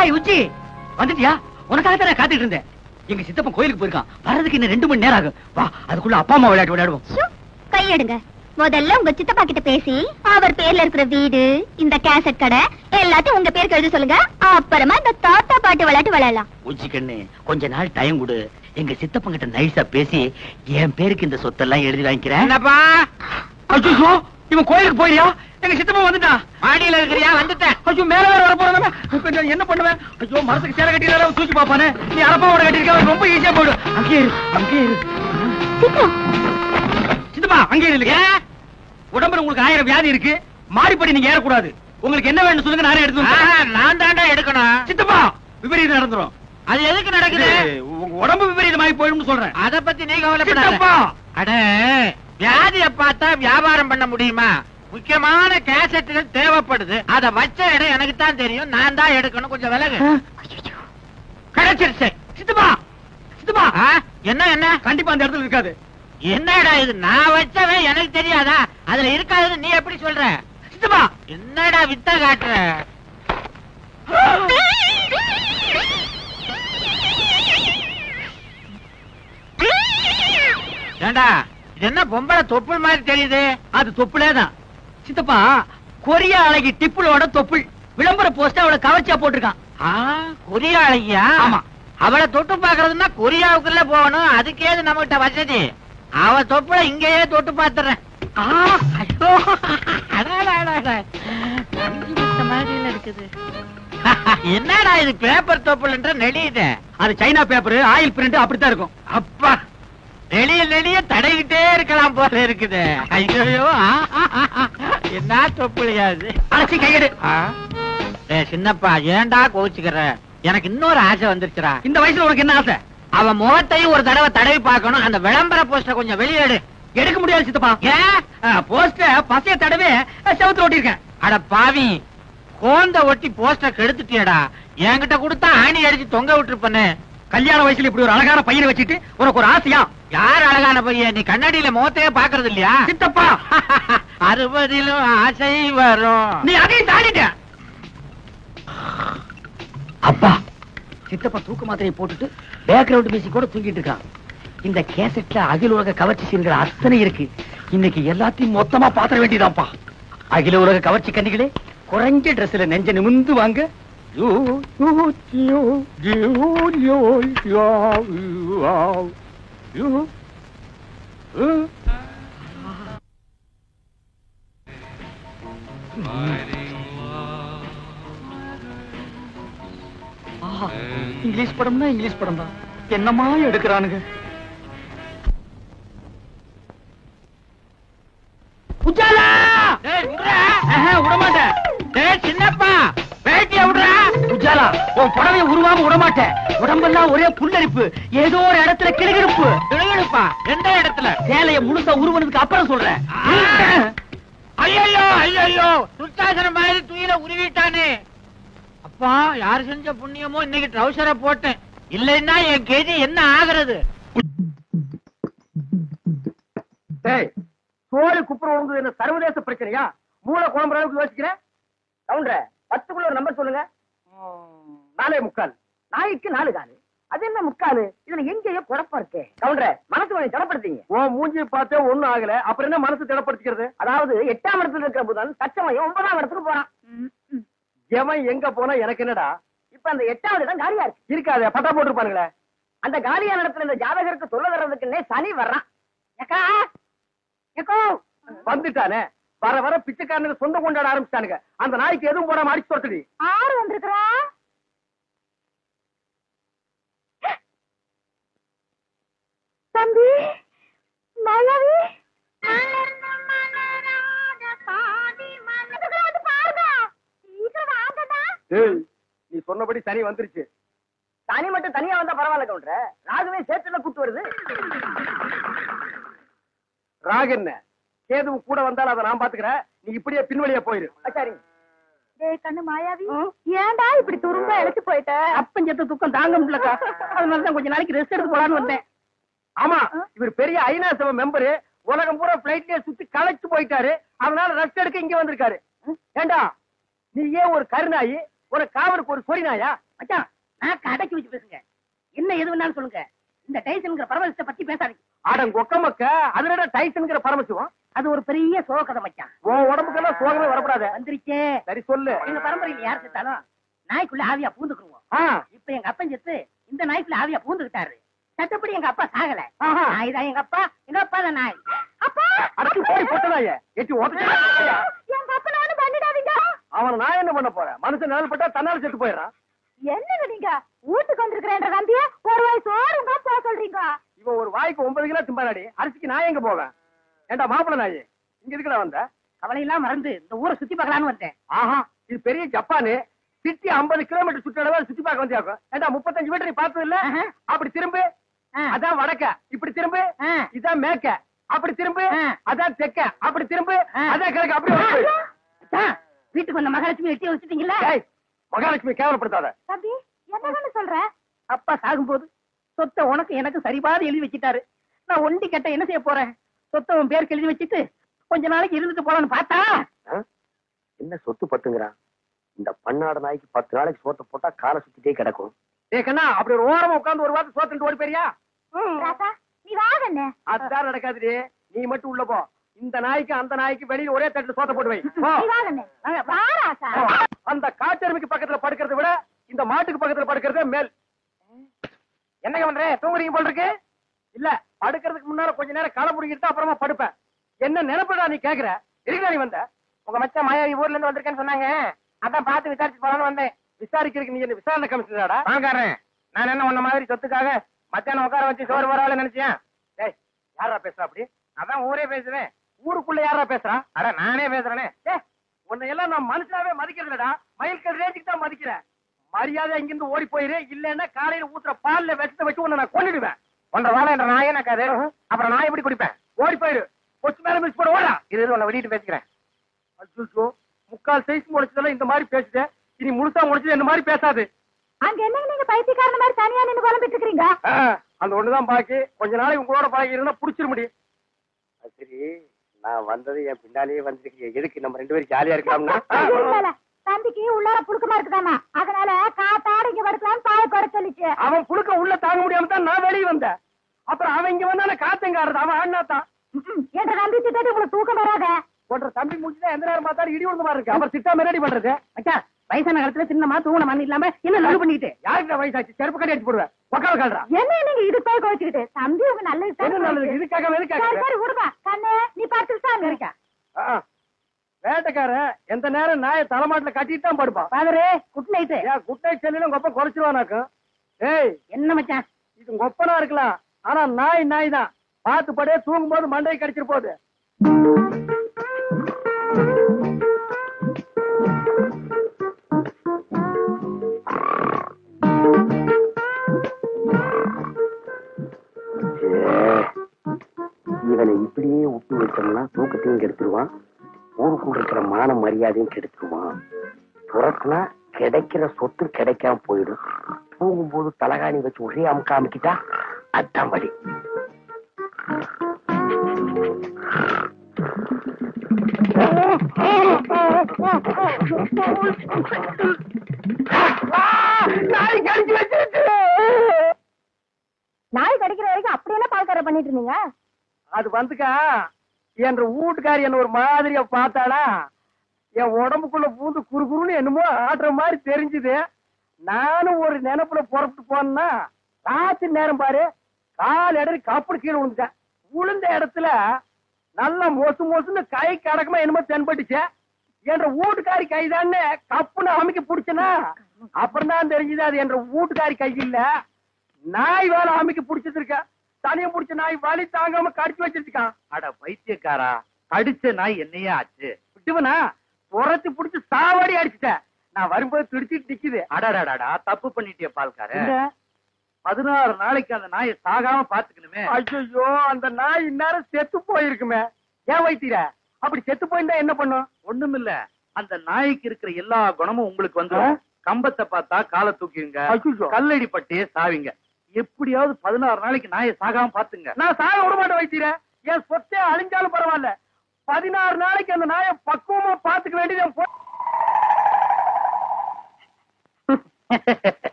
ஏய் உச்சி வந்துட்டியா? உனக்காக தான் காத்துட்டு இருந்தேன். எங்க சித்தப்பன் கோயிலுக்கு போயிருக்கான். வர்றதுக்கு இன்னும் 2 மணி நேரம் ஆகும். வா, அதுக்குள்ள அப்பா அம்மா விளையாடுவோம். கையெடுங்க. முதல்ல உங்க சித்தப்பா கிட்ட பேசி அவர் பேர்ல இருக்கிற வீடு, இந்த கேசட் கடை எல்லாத்தையும் உங்க பேருக்கு எழுத சொல்லுங்க. அப்புறமா இந்த தாத்தா பாட்டு விளையாட்டு விளையாடலாம். உச்சி கண்ணு, கொஞ்ச நாள் டைம் கொடு. எங்க சித்தப்பன் கிட்ட நைஸா பேசி என் பேருக்கு இந்த சொத்தெல்லாம் எழுதி வாங்கிக்கிறேன். என்னப்பா? ஐயோ, இவன் கோயிலுக்கு போயியா? எங்க சித்தப்பன் வந்துட்டான். மாடியில இருக்கிறியா? வந்துட்டேன். ஐயோ, மேல வேற வர போறேன். என்ன பண்ணுவேன்? ஐயோ, மரத்துக்கு சேலை கட்டினாலும் தூக்கி பாப்பானே. நீ அரப்பாவோட கட்டிருக்க, ரொம்ப ஈஸியா போயிடு. அங்கே இரு. சித்தப்பா, அங்கே இல்லைங்க. உடம்புல உங்களுக்கு 1000 வியாதி இருக்கு. மாடிப்படி நீங்க ஏறக்கூடாது. உங்களுக்கு என்ன வேணும் சொல்லுங்க, நானே எடுத்து. நான் தாண்டா எடுக்கணும். சித்தப்பா, விபரீதம் நடந்துரும். அது எதுக்கு நடக்குது? உடம்பு விபரீதமாயி போயிடும் சொல்றேன். அத பத்தி நீ கவலைப்படாத. அட, வியாதிய பார்த்தா வியாபாரம் பண்ண முடியுமா? முக்கியமான கேசட்டுகள் தேவைப்படுது. அத வச்ச இடம் எனக்கு தான் தெரியும். நான் தான் எடுக்கணும். கொஞ்சம் விலகு. கிடைச்சிருச்சு. சித்தப்பா, என்ன கண்டிப்பா அந்த இடத்துல இருக்காது. என்னடா இது? நான் வச்சவன் எனக்கு தெரியாதா? அதுல இருக்காதுன்னு நீ எப்படி சொல்ற? சித்தப்பா, என்னடா வித்த காட்டுற? ஏண்டா, இது என்ன பொம்பளை தொப்புள் மாதிரி தெரியுது? அது தொப்புளேதான். சித்தப்பா, கொரியா அழகி டிப்புளோட தொப்புள் விளம்பர போஸ்ட் அவளை கவர்ச்சியா போட்டிருக்கான். கொரியா அழகியா? ஆமா. அவளை தொட்டு பாக்குறதுன்னா கொரியாவுக்குள்ள போகணும். அதுக்கேது நம்ம கிட்ட வசதி. அவ தொப்புல இங்கேயே தொட்டு பாத்துறேன். இருக்குது. என்னடா இது? பேப்பர் தொப்புல்ன்ற நெளியுது. அது சைனா பேப்பர், ஆயில் பிரிண்ட் அப்படித்தான் இருக்கும். அப்பா, நெளிய தடைகிட்டே இருக்கலாம் போல இருக்குது. ஐயோ, என்ன தொப்புளியாது? அழைச்சி கையெடு. சின்னப்பா, ஏண்டா கோச்சுக்கிற? எனக்கு இன்னொரு ஆசை வந்துருச்சுடா. இந்த வயசுல உனக்கு என்ன ஆசை? அவன் முகத்தையும் ஒரு தடவை தடவி பார்க்கணும். அந்த விளம்பர போஸ்டர் கொஞ்சம் வெளியேடு. எடுக்க முடியாது சித்தப்பா. ஏன்? போஸ்டர் பசைய தடவை செவுத்துல ஒட்டிருக்கேன். அட பாவி, கோந்த ஒட்டி போஸ்டர் கெடுத்துட்டியடா. என்கிட்ட கொடுத்தா ஆணி அடிச்சு தொங்க விட்டுருப்பனே. கல்யாண வயசுல இப்படி ஒரு அழகான பையனை வச்சுட்டு உனக்கு ஒரு ஆசையா? யார் அழகான பையன்? நீ கண்ணாடியில முகத்தையே பாக்குறது இல்லையா? சித்தப்பா, 60லும் ஆசை வரும். நீ அதையும் தாண்டிட்ட. அப்பா, சித்தப்பா தூக்க மாத்திரையை போட்டுட்டு பேக்ரவுண்ட் மியூசிக் கூட தூங்கிட்டு இருக்கான். இந்த கேசட்ல அகில உலக கவர்ச்சி சீன்கள் அத்தனை இருக்கு. இன்னைக்கு எல்லாத்தையும் மொத்தமா பாத்திர வேண்டியதான்ப்பா. அகில உலக கவர்ச்சி கண்ணிகளே, குறைஞ்ச ட்ரெஸ்ல நெஞ்ச நிமிந்து வாங்க. இங்கிலீஷ் படம்னா இங்கிலீஷ் படம் தான். என்னமா எடுக்கிறானுங்க? விடமாட்டேன். சின்னப்பா, பேட்டிய விடுறா. உஜாலா, உன் புடவைய உருவாம விடமாட்டேன். உடம்பெல்லாம் ஒரே புல்லரிப்பு, ஏதோ ஒரு இடத்துல கிளுகிழுப்பு. கிளுகிழுப்பா? எந்த இடத்துல? சேலைய முழுசா உருவனதுக்கு அப்புறம் சொல்றேன். ஐயோ, துர்சாசனம் மாதிரி துயில உருவிட்டானே. அப்பா, யாரு செஞ்ச புண்ணியமோ இன்னைக்கு ட்ரௌசரை போட்டேன். இல்லைன்னா என் கேஜி என்ன ஆகுறது? சோறு குப்புற உங்க என்ன சர்வதேச பிரச்சனையா? மூளை குழம்புற அளவுக்கு யோசிக்கிறேன். கவுண்டர 10க்குள்ள ஒரு நம்பர் சொல்லுங்க. 4.25. நாய்க்கு 4 காலு. அது என்ன முக்காலு? இதுல எங்கேயோ குழப்பம் இருக்கு. கவுண்டர, மனசு கொஞ்சம் திடப்படுத்தீங்க. ஓ மூஞ்சி பார்த்தே ஒண்ணும் ஆகல, அப்புறம் என்ன மனசு திடப்படுத்திக்கிறது? அதாவது 8ஆம் இடத்துல இருக்கிற புதன் தச்சமயம் 9ஆம் இடத்துக்கு போறான். எவன் எங்க போனா எனக்கு என்னடா? இப்ப அந்த 8வது இடம் காலியா இருக்கு. இருக்காது, பட்டா போட்டுருப்பானுங்களே. அந்த காலியான இடத்துல இந்த ஜாதகருக்கு சொல்ல வர்றதுக்குன்னே சனி வர்றான். வந்துட்டானே, வர வர பிச்சைக்காரனுக்கு சொந்தம் கொண்டாட ஆரம்பிச்சானுங்க. அந்த நாய்க்கு எதுவும் போடாம அடிச்சு தொட்டுடி. 6 வந்திருக்கிறா. தம்பி மலவி, நீ சொன்னபடி சனி வந்துருச்சு. சனி மட்டும் தனியா வந்தா பரவாயில்ல கவுண்டர, ராகுவே சேர்த்துல கூட்டு வருது. ராகு என்ன, கேதுவும் கூட வந்தாலும் அதை நான் பாத்துக்கிறேன். நீ இப்படியே பின்வழியா போயிரு. சரி. கண்ணு மாயாவி, ஏன்டா இப்படி துரும்ப இழைச்சு போயிட்ட? அப்பஞ்சத்த துக்கம் தாங்க முடியலக்கா, அதனாலதான் கொஞ்ச நாளைக்கு ரெஸ்ட் எடுத்து போலான்னு வந்தேன். ஆமா, இவர் பெரிய ஐநா சபை மெம்பரு. உலகம் பூரா பிளைட்லயே சுத்தி களைச்சு போயிட்டாரு. அதனால ரெஸ்ட் எடுக்க இங்க வந்திருக்காரு. ஏண்டா, நீ ஏன் ஒரு கருநாயி, ஒரு காவலுக்கு ஒரு சொறி நாயா? மச்சான் நான் அடக்கி வச்சு பேசுங்க. என்ன எது வேணாலும் சொல்லுங்க. இந்த டைசன்ங்கிற பரமசிவத்தை பத்தி பேசாதீங்க. ஆடம் கொக்கமக்க அதுல டைசன்ங்கிற பரமசிவம். அது ஒரு பெரிய சோகதை மச்சான். உன் உடம்புக்கெல்லாம் சோகமே வரப்படாது. வந்துருச்சே. சரி சொல்லு. எங்க பரம்பரையில யார் செத்தாலும் நாய்க்குள்ள ஆவியா பூந்துக்குருவோம். இப்ப எங்க அப்பன் செத்து இந்த நாய்க்குள்ள ஆவியா பூந்துக்கிட்டாரு. சட்டப்படி எங்க அப்பா சாகல. நாய் தான் எங்க அப்பா. எங்க அப்பா தான் நாய். அப்பா அடக்கி போய் போட்டதாயே எட்டி ஓட்ட. எங்க அப்பா நானும் பண்ணிடாதீங்க. அவன் நான் என்ன பண்ண போறேன்? மனுஷன் நிழல் பட்டா தன்னால செத்து போயிடறான். என்னங்க நீங்க வீட்டுக்கு வந்திருக்கிறேன்ற நம்பிய ஒரு வயசு சோறுங்க போக சொல்றீங்க. இவன் ஒரு வாய்க்கு 9 கிலோ திம்பாடி. அரிசிக்கு நான் எங்க போவேன்? ஏண்டா மாப்பிள்ள நாய் இங்க இருக்கடா வந்த? கவலை எல்லாம் மறந்து இந்த ஊரை சுத்தி பார்க்கலான்னு வந்தேன். ஆஹா இது பெரிய ஜப்பானு. சிட்டி 50 கிலோமீட்டர் சுற்றளவு சுத்தி பார்க்க வந்தியாக்கும். ஏண்டா 35 மீட்டர் நீ பார்த்தது இல்ல? அப்படி திரும்பு. அதான் வடக்க. இப்படி திரும்பு. இதான் மேக்க. அப்படி திரும்பு. அதான் தெக்க. அப்படி திரும்பு. அதான் கிழக்கு. அப்படி வீட்டுக்கு வந்த மகாலட்சுமி எட்டி வச்சுட்டீங்களா? மகாலட்சுமி கேவலப்படுத்தாத. தம்பி என்னன்னு சொல்ற? அப்பா சாகும்போது சொத்தை உனக்கு எனக்கு சரிபாதி எழுதி வச்சுட்டாரு. நான் ஒண்டி கட்ட என்ன செய்ய போறேன்? சொத்தை உன் பேருக்கு எழுதி வச்சுட்டு கொஞ்ச நாளைக்கு இருந்துட்டு போலான்னு பார்த்தா என்ன சொத்து பத்துங்கிறான்? இந்த பன்னாட நாய்க்கு 10 நாளைக்கு சோத்த போட்டா காலை சுத்திட்டே கிடக்கும். கண்ணா அப்படி ஒரு ஓரமா உட்கார்ந்து ஒரு வாரத்தை சோத்துட்டு ஓடி போறியா? ராசா நீ வாங்கண்ணே. அதுதான் நடக்காதுடி. நீ மட்டும் உள்ள போ. இந்த நாய்க்கு அந்த நாய்க்கு வெளியில ஒரே தட்டுல சோத்த போட்டு வை. நீ வாங்கண்ணே. வா ராசா. அந்த காட்டெருமைக்கு பக்கத்துல படுக்கிறத விட இந்த மாட்டுக்கு பக்கத்துல படுக்கிறதே மேல். என்னங்க பண்ற? தூங்குறீங்க போல் இருக்கு. இல்ல படுக்கிறதுக்கு முன்னால கொஞ்ச நேரம் களை முடிக்கிட்டு அப்புறமா படுப்பேன். என்ன நினைப்படா நீ கேக்குற? இருக்கா நீ வந்த? உங்க மச்சான் மாயாவி ஊர்ல இருந்து வந்திருக்கேன்னு சொன்னாங்க. அதான் பார்த்து விசாரிச்சு போலான்னு வந்தேன். விசாரிக்கிறதுக்கு நீ என்ன விசாரணை கமிஷனராடா? பாக்காரன் நான் என்ன உன்ன மாதிரி சொத்துக்காக மச்சான உட்கார வச்சு சோறு வரால நினைச்சேன். டேய் யாரா பேசுறா அப்படி? அதான் ஊரே பேசுவேன். ஊருக்குள்ள யாரா பேசுறா? அட நானே பேசுறேனே. உன்னை எல்லாம் நான் மனுஷனாவே மதிக்கிறதுலடா. மயில்கல் ரேஞ்சுக்கு தான் மதிக்கிறேன். மரியாதை இங்கிருந்து ஓடி போயிரு. இல்லன்னா காலையில ஊத்துற பால்ல விஷத்தை வச்சு உன்னை நான் கொண்டுடுவேன். ஒன்றரை வாழை என்ற நாயே நக்காது. அப்புறம் நான் எப்படி குடிப்பேன்? ஓடி போயிரு. கொச்சு மேல மிஸ் போட ஓடா. இது உன்னை வெடிட்டு பேசிக்கிறேன். அச்சோ முக்கால் சைஸ் முடிச்சதெல்லாம் இந்த மாதிரி பேசுது. இனி முழுசா முடிச்சது இந்த மாதிரி பேசாது. அங்க என்னங்க நீங்க பைத்தியக்காரன மாதிரி தனியா நின்னு குழம்பிட்டு இருக்கீங்க? அந்த ஒண்ணுதான் பாக்கி. கொஞ்ச நாளைக்கு உங்களோட பழகிருந்தா புடிச்சிட முடியும். சரி நான் வந்தது என் பின்னாலேயே வந்துருக்கீங்க. எதுக்கு நம்ம 2 பேரும் ஜாலியா இருக்கலாம்னா? தம்பிக்கு உள்ளார புழுக்கமா இருக்குதாமா. அதனால காத்தாட இங்க வரலாம்னு பாய குறை சொல்லிச்சு. அவன் புழுக்க உள்ள தாங்க முடியாம தான் நான் வெளியே வந்தேன். அப்புறம் அவன் இங்க வந்தான காத்தங்க ஆடுறது. அவன் அண்ணாத்தான் என்ற நம்பி திட்டு உங்களுக்கு தூக்கம் வராத. ஒன்ற தம்பி முடிச்சுதான் எந்த நேரம் பார்த்தாலும் இடி விழுந்த மாதிரி இருக்கு. அவர் சிட்டாம ரெடி பண்றது. அச்சா வயசான காலத்துல சின்னமா தூங்கின மண் இல்லாம என்ன நடு பண்ணிட்டு யாருக்கு வயசாச்சு? செருப்பு கட்டி அடிச்சு போடுவேன். உக்கால கால்றா. என்ன நீங்க இது போய் கோச்சிக்கிட்டு? தம்பி உங்க நல்லது இதுக்காக சரி விடுப்பா. கண்ணு நீ பார்த்துட்டு இருக்கா? வேட்டைக்காரன் எந்த நேரம் நாயை தலைமாட்டில கட்டிட்டு தான் படுப்பான். பாதரே குட் நைட். குட் நைட் செல்லிலும் கொப்ப குறைச்சிருவானாக்கும். ஏய் என்ன மச்சான் இது கொப்பனா இருக்கலாம். ஆனா நாய் தான். பார்த்து படே தூங்கும் போது மண்டையை கடிச்சிட்டு போகுது. இவனை இப்படியே விட்டு வச்சோம்னா தூக்கத்தையும் கெடுத்துருவான். ஊருக்குள்ள இருக்கிற மான மரியாதையும் கெடுத்துருவான். துறக்குனா கிடைக்கிற சொத்து கிடைக்காம போயிடும். தூங்கும்போது தலகாணி வச்சு ஒரே அமுக்க அமுக்கிட்டா அதான் வழி. நாய் கடிச்சு வச்சிருச்சு. நாய் கடிக்கிற வரைக்கும் அப்படியெல்லாம் பால்கார பண்ணிட்டு இருந்தீங்க? அது வந்துக்கா என்ற வீட்டுக்காரி என்ன ஒரு மாதிரியா பார்த்தாளா. என் உடம்புக்குள்ள பூந்து குறுகுறுன்னு என்னமோ ஆடுற மாதிரி தெரிஞ்சுது. நானும் ஒரு நினைப்புல புறப்பட்டு போனா ராத்திரி நேரம் பாரு கால் இடறி கப்படு கீழே விழுந்துட்டேன். விழுந்த இடத்துல நல்லா மொசுன்னு கை கடக்கமா என்னமோ தென்பட்டுச்சு. என்ற வீட்டுக்காரி கைதான்னு கப்புன்னு அமைக்க பிடிச்சனா அப்புறம் தான் தெரிஞ்சுது அது என்ற வீட்டுக்காரி கை இல்ல. நாய் வேலை அமைக்க பிடிச்சது இருக்க. தனிய பிடிச்ச நாய் வலி தாங்காம கடிச்சு வச்சிருக்கான். அட பைத்தியக்காரா, கடிச்ச நாய் என்னையா ஆச்சு? விட்டுவனா உரத்து பிடிச்சு சாவாடி அடிச்சுட்டேன். நான் வரும்போது துடிச்சிட்டு நிக்குது. அடடாடா தப்பு பண்ணிட்டிய பால்கார. 16 நாளைக்கு அந்த நாயை சாகாம பாத்துக்கணுமே. ஐயோ அந்த நாய் இந்நேரம் செத்து போயிருக்குமே. ஏன் வைத்தீர? அப்படி செத்து போயிருந்தா என்ன பண்ணும்? ஒண்ணுமில்ல, அந்த நாய்க்கு இருக்கிற எல்லா குணமும் உங்களுக்கு வந்து கம்பத்தை பார்த்தா காலை தூக்கிங்க, கல்லடி பட்டே சாவிங்க. எப்படியாவது 16 நாளைக்கு நாயை சாகாம பாத்துங்க. நான் சாக விட மாட்டேன் வைத்தீர. என் சொத்தே அழிஞ்சாலும் பரவாயில்ல. 16 நாளைக்கு அந்த நாயை பக்குவமா பாத்துக்க வேண்டியது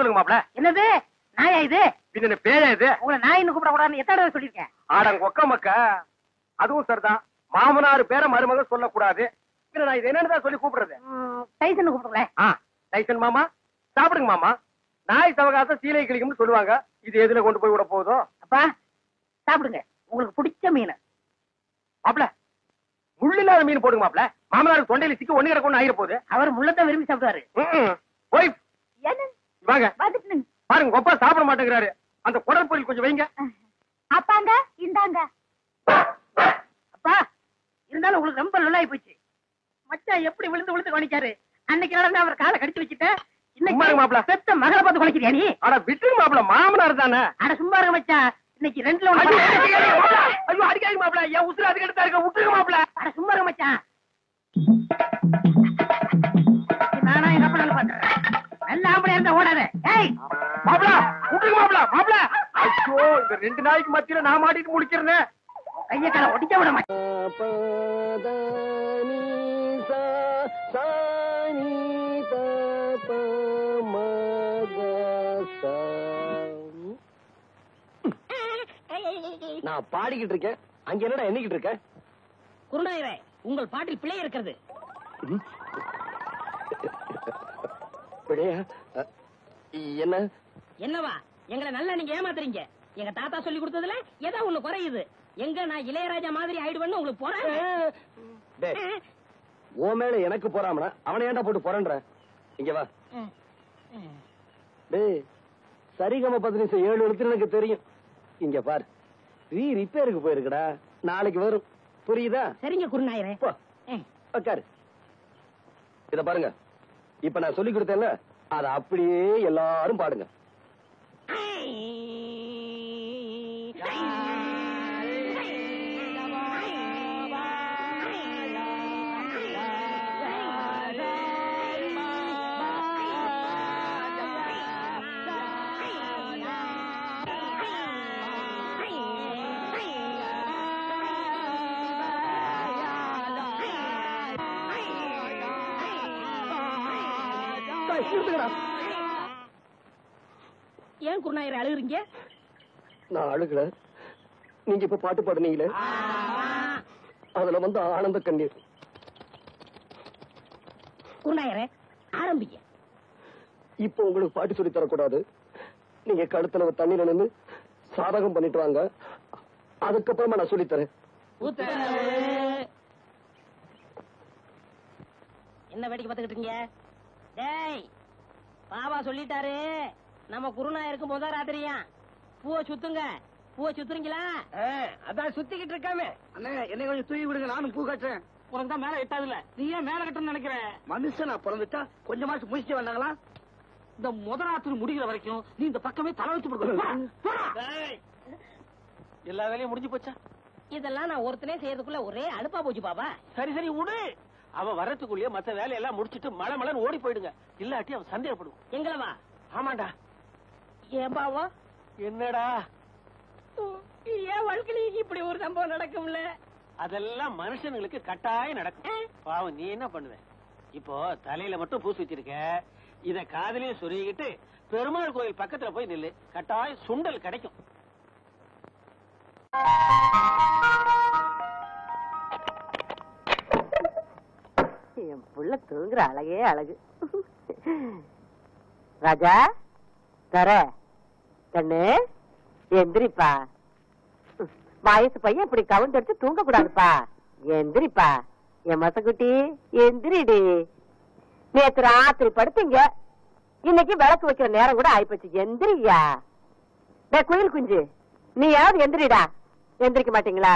சொல்லுங்க மாப்ள. என்னது நாயா இது? பின்ன பேயா இது? உங்களை நாயின்னு கூப்பிட கூடாதுன்னு எத்தனை தடவை சொல்லிருக்கேன்? ஆடங்க ஒக்க மக்க. அதுவும் சரிதான். மாமனார் பேரை மருமக சொல்லக்கூடாது. பின்ன நான் இது என்னன்னு சொல்லி கூப்பிடுறது? டைசன் கூப்பிடுங்களேன். டைசன் மாமா சாப்பிடுங்க மாமா. நாய் சவகாசம் சீலை கிளிக்கும்னு சொல்லுவாங்க. இது எதுல கொண்டு போய் விட போதோ? அப்பா சாப்பிடுங்க, உங்களுக்கு பிடிச்ச மீன். மாப்ள முள்ளில்லாத மீன் போடுங்க மாப்ள. மாமனாருக்கு தொண்டையில சிக்க ஒண்ணு கிடக்கும் ஆயிர போகுது. அவர் முள்ளத்தான் விரும்பி சாப்பிடுவாரு. போய் வாங்க வந்துட்டு பாருங்க, கொப்பா சாப்பிட மாட்டேங்கிறாரு. அந்த குடல் பொரியல் கொஞ்சம் வைங்க. அப்பாங்க இந்தாங்க. அப்பா இருந்தாலும் உங்களுக்கு ரொம்ப நல்லாயி போச்சு. மச்சான் எப்படி விழுந்து விழுந்து கவனிச்சாரு. அன்னைக்கு நடந்து அவர் காலை கடிச்சு வச்சுட்டேன். சும்மா இருங்க மாப்ள. பெத்த மகளை பார்த்து குலைக்கிறியா நீ? அட விட்டுருங்க மாப்ள, மாமனார் தானே. அட சும்மா இருங்க மச்சான், இன்னைக்கு ரெண்டுல ஒண்ணு. ஐயோ அடிக்காதீங்க மாப்ள, என் உசுறு அதுக்கு எடுத்தா இருக்க. விட்டுருங்க மாப்ள. அட சும்மா இருங்க மச்சான். நானா எங்க அப்பா பண்றேன். நல்ல ஆம்பளையா இருந்தா ஓடாத. ஏய் மாப்ள விட்டுருங்க மாப்ள. மாப்ள ஐயோ இந்த ரெண்டு நாய்க்கு மத்தியில நான் மாட்டிட்டு முடிக்கிறேன். கைய கால ஒடிக்க விட மாட்டேன். நான் பாடிக்கிட்டு இருக்கேன், அங்க என்னடா எண்ணிக்கிட்டு இருக்க? குருநாயரே, உங்கள் பாட்டில் பிழை இருக்கிறது. என்ன என்னவா எங்களை நல்லா நீங்க ஏமாத்துறீங்க. எங்க தாத்தா சொல்லி கொடுத்ததுல ஏதோ ஒண்ணு குறையுது. எங்க நான் இளையராஜா மாதிரி ஆயிடுவேன்னு உங்களுக்கு போறேன். ஓ மேல எனக்கு போறாமனா அவனை ஏன்டா போட்டு போறேன்ற? இங்க வா. டேய் சரிகம 17 எழுத்து எனக்கு தெரியும். இங்க பாரு, ரிப்பேருக்கு போயிருக்கடா, நாளைக்கு வரும். புரியுதா? சரிங்க குருநாயரே. உட்காரு. இத பாருங்க, இப்ப நான் சொல்லி கொடுத்தேன்ல, அத அப்படியே எல்லாரும் பாடுங்க. ஏன் குருநாயரே அழுகுறீங்க? நான் அழுகல, நீங்க இப்ப பாட்டு பாடுனீங்களே அதுல வந்து ஆனந்த கண்ணீர். குருநாயரே ஆரம்பிங்க. இப்ப உங்களுக்கு பாட்டு சொல்லி தரக்கூடாது. நீங்க கழுத்துல தண்ணியில நின்று சாதகம் பண்ணிட்டு வாங்க, அதுக்கப்புறமா நான் சொல்லித்தரேன். என்ன வேடிக்கை பார்த்துக்கிட்டு இருக்கீங்க? டேய் பாபா சொல்லிட்டாரு, நம்ம குருநாயருக்கு முதல் ராத்திரியா. பூவை சுத்துங்க. பூவை சுத்துறீங்களா? அதான் சுத்திக்கிட்டு இருக்காமே. அண்ணே என்னை கொஞ்சம் தூக்கி விடுங்க, நானும் பூ கட்டுறேன். உனக்கு தான் மேல எட்டாதுல, நீ ஏன் மேல கட்டணும்னு நினைக்கிற? மனுஷனா பிறந்துட்டா கொஞ்சமாச்சு முடிச்சுட்டு வந்தாங்களா? இந்த முதல் ராத்திரி முடிகிற வரைக்கும் நீ இந்த பக்கமே தலை வச்சு கொடுக்கணும். எல்லா வேலையும் முடிஞ்சு போச்சா? இதெல்லாம் நான் ஒருத்தனே செய்யறதுக்குள்ள ஒரே அலுப்பா போச்சு பாபா. சரி சரி விடு. அவன் வரத்துக்குள்ளேயே மத்த வேலையெல்லாம் முடிச்சிட்டு மழை மழைன்னு ஓடி போயிடுங்க. இல்லாட்டி அவன் சந்தேகப்படுவான். எங்களவா? ஆமாண்டா. ஏன் பாவா? என்னடா ஏன் வாழ்க்கையில இப்படி ஒரு சம்பவம் நடக்கும்ல? அதெல்லாம் மனுஷனுங்களுக்கு கட்டாயம் நடக்கும். பாவம் நீ என்ன பண்ணுவ? இப்போ தலையில மட்டும் பூசி வச்சிருக்க, இத காதலையும் சொருகிட்டு பெருமாள் கோயில் பக்கத்துல போய் நில்லு, கட்டாயம் சுண்டல் கிடைக்கும். என் புள்ள தூங்குற அழகே அழகு. ராஜா தர கண்ணு எந்திரிப்பா. வயசு பையன் இப்படி கவுண்ட் எடுத்து தூங்க கூடாதுப்பா. எந்திரிப்பா என் மசக்குட்டி, எந்திரிடி. நேத்து ராத்திரி படுத்தீங்க, இன்னைக்கு விளக்கு வைக்கிற நேரம் கூட ஆயிப்போச்சு. எந்திரியா குயில் குஞ்சு, நீயாவது எந்திரிடா. எந்திரிக்க மாட்டீங்களா?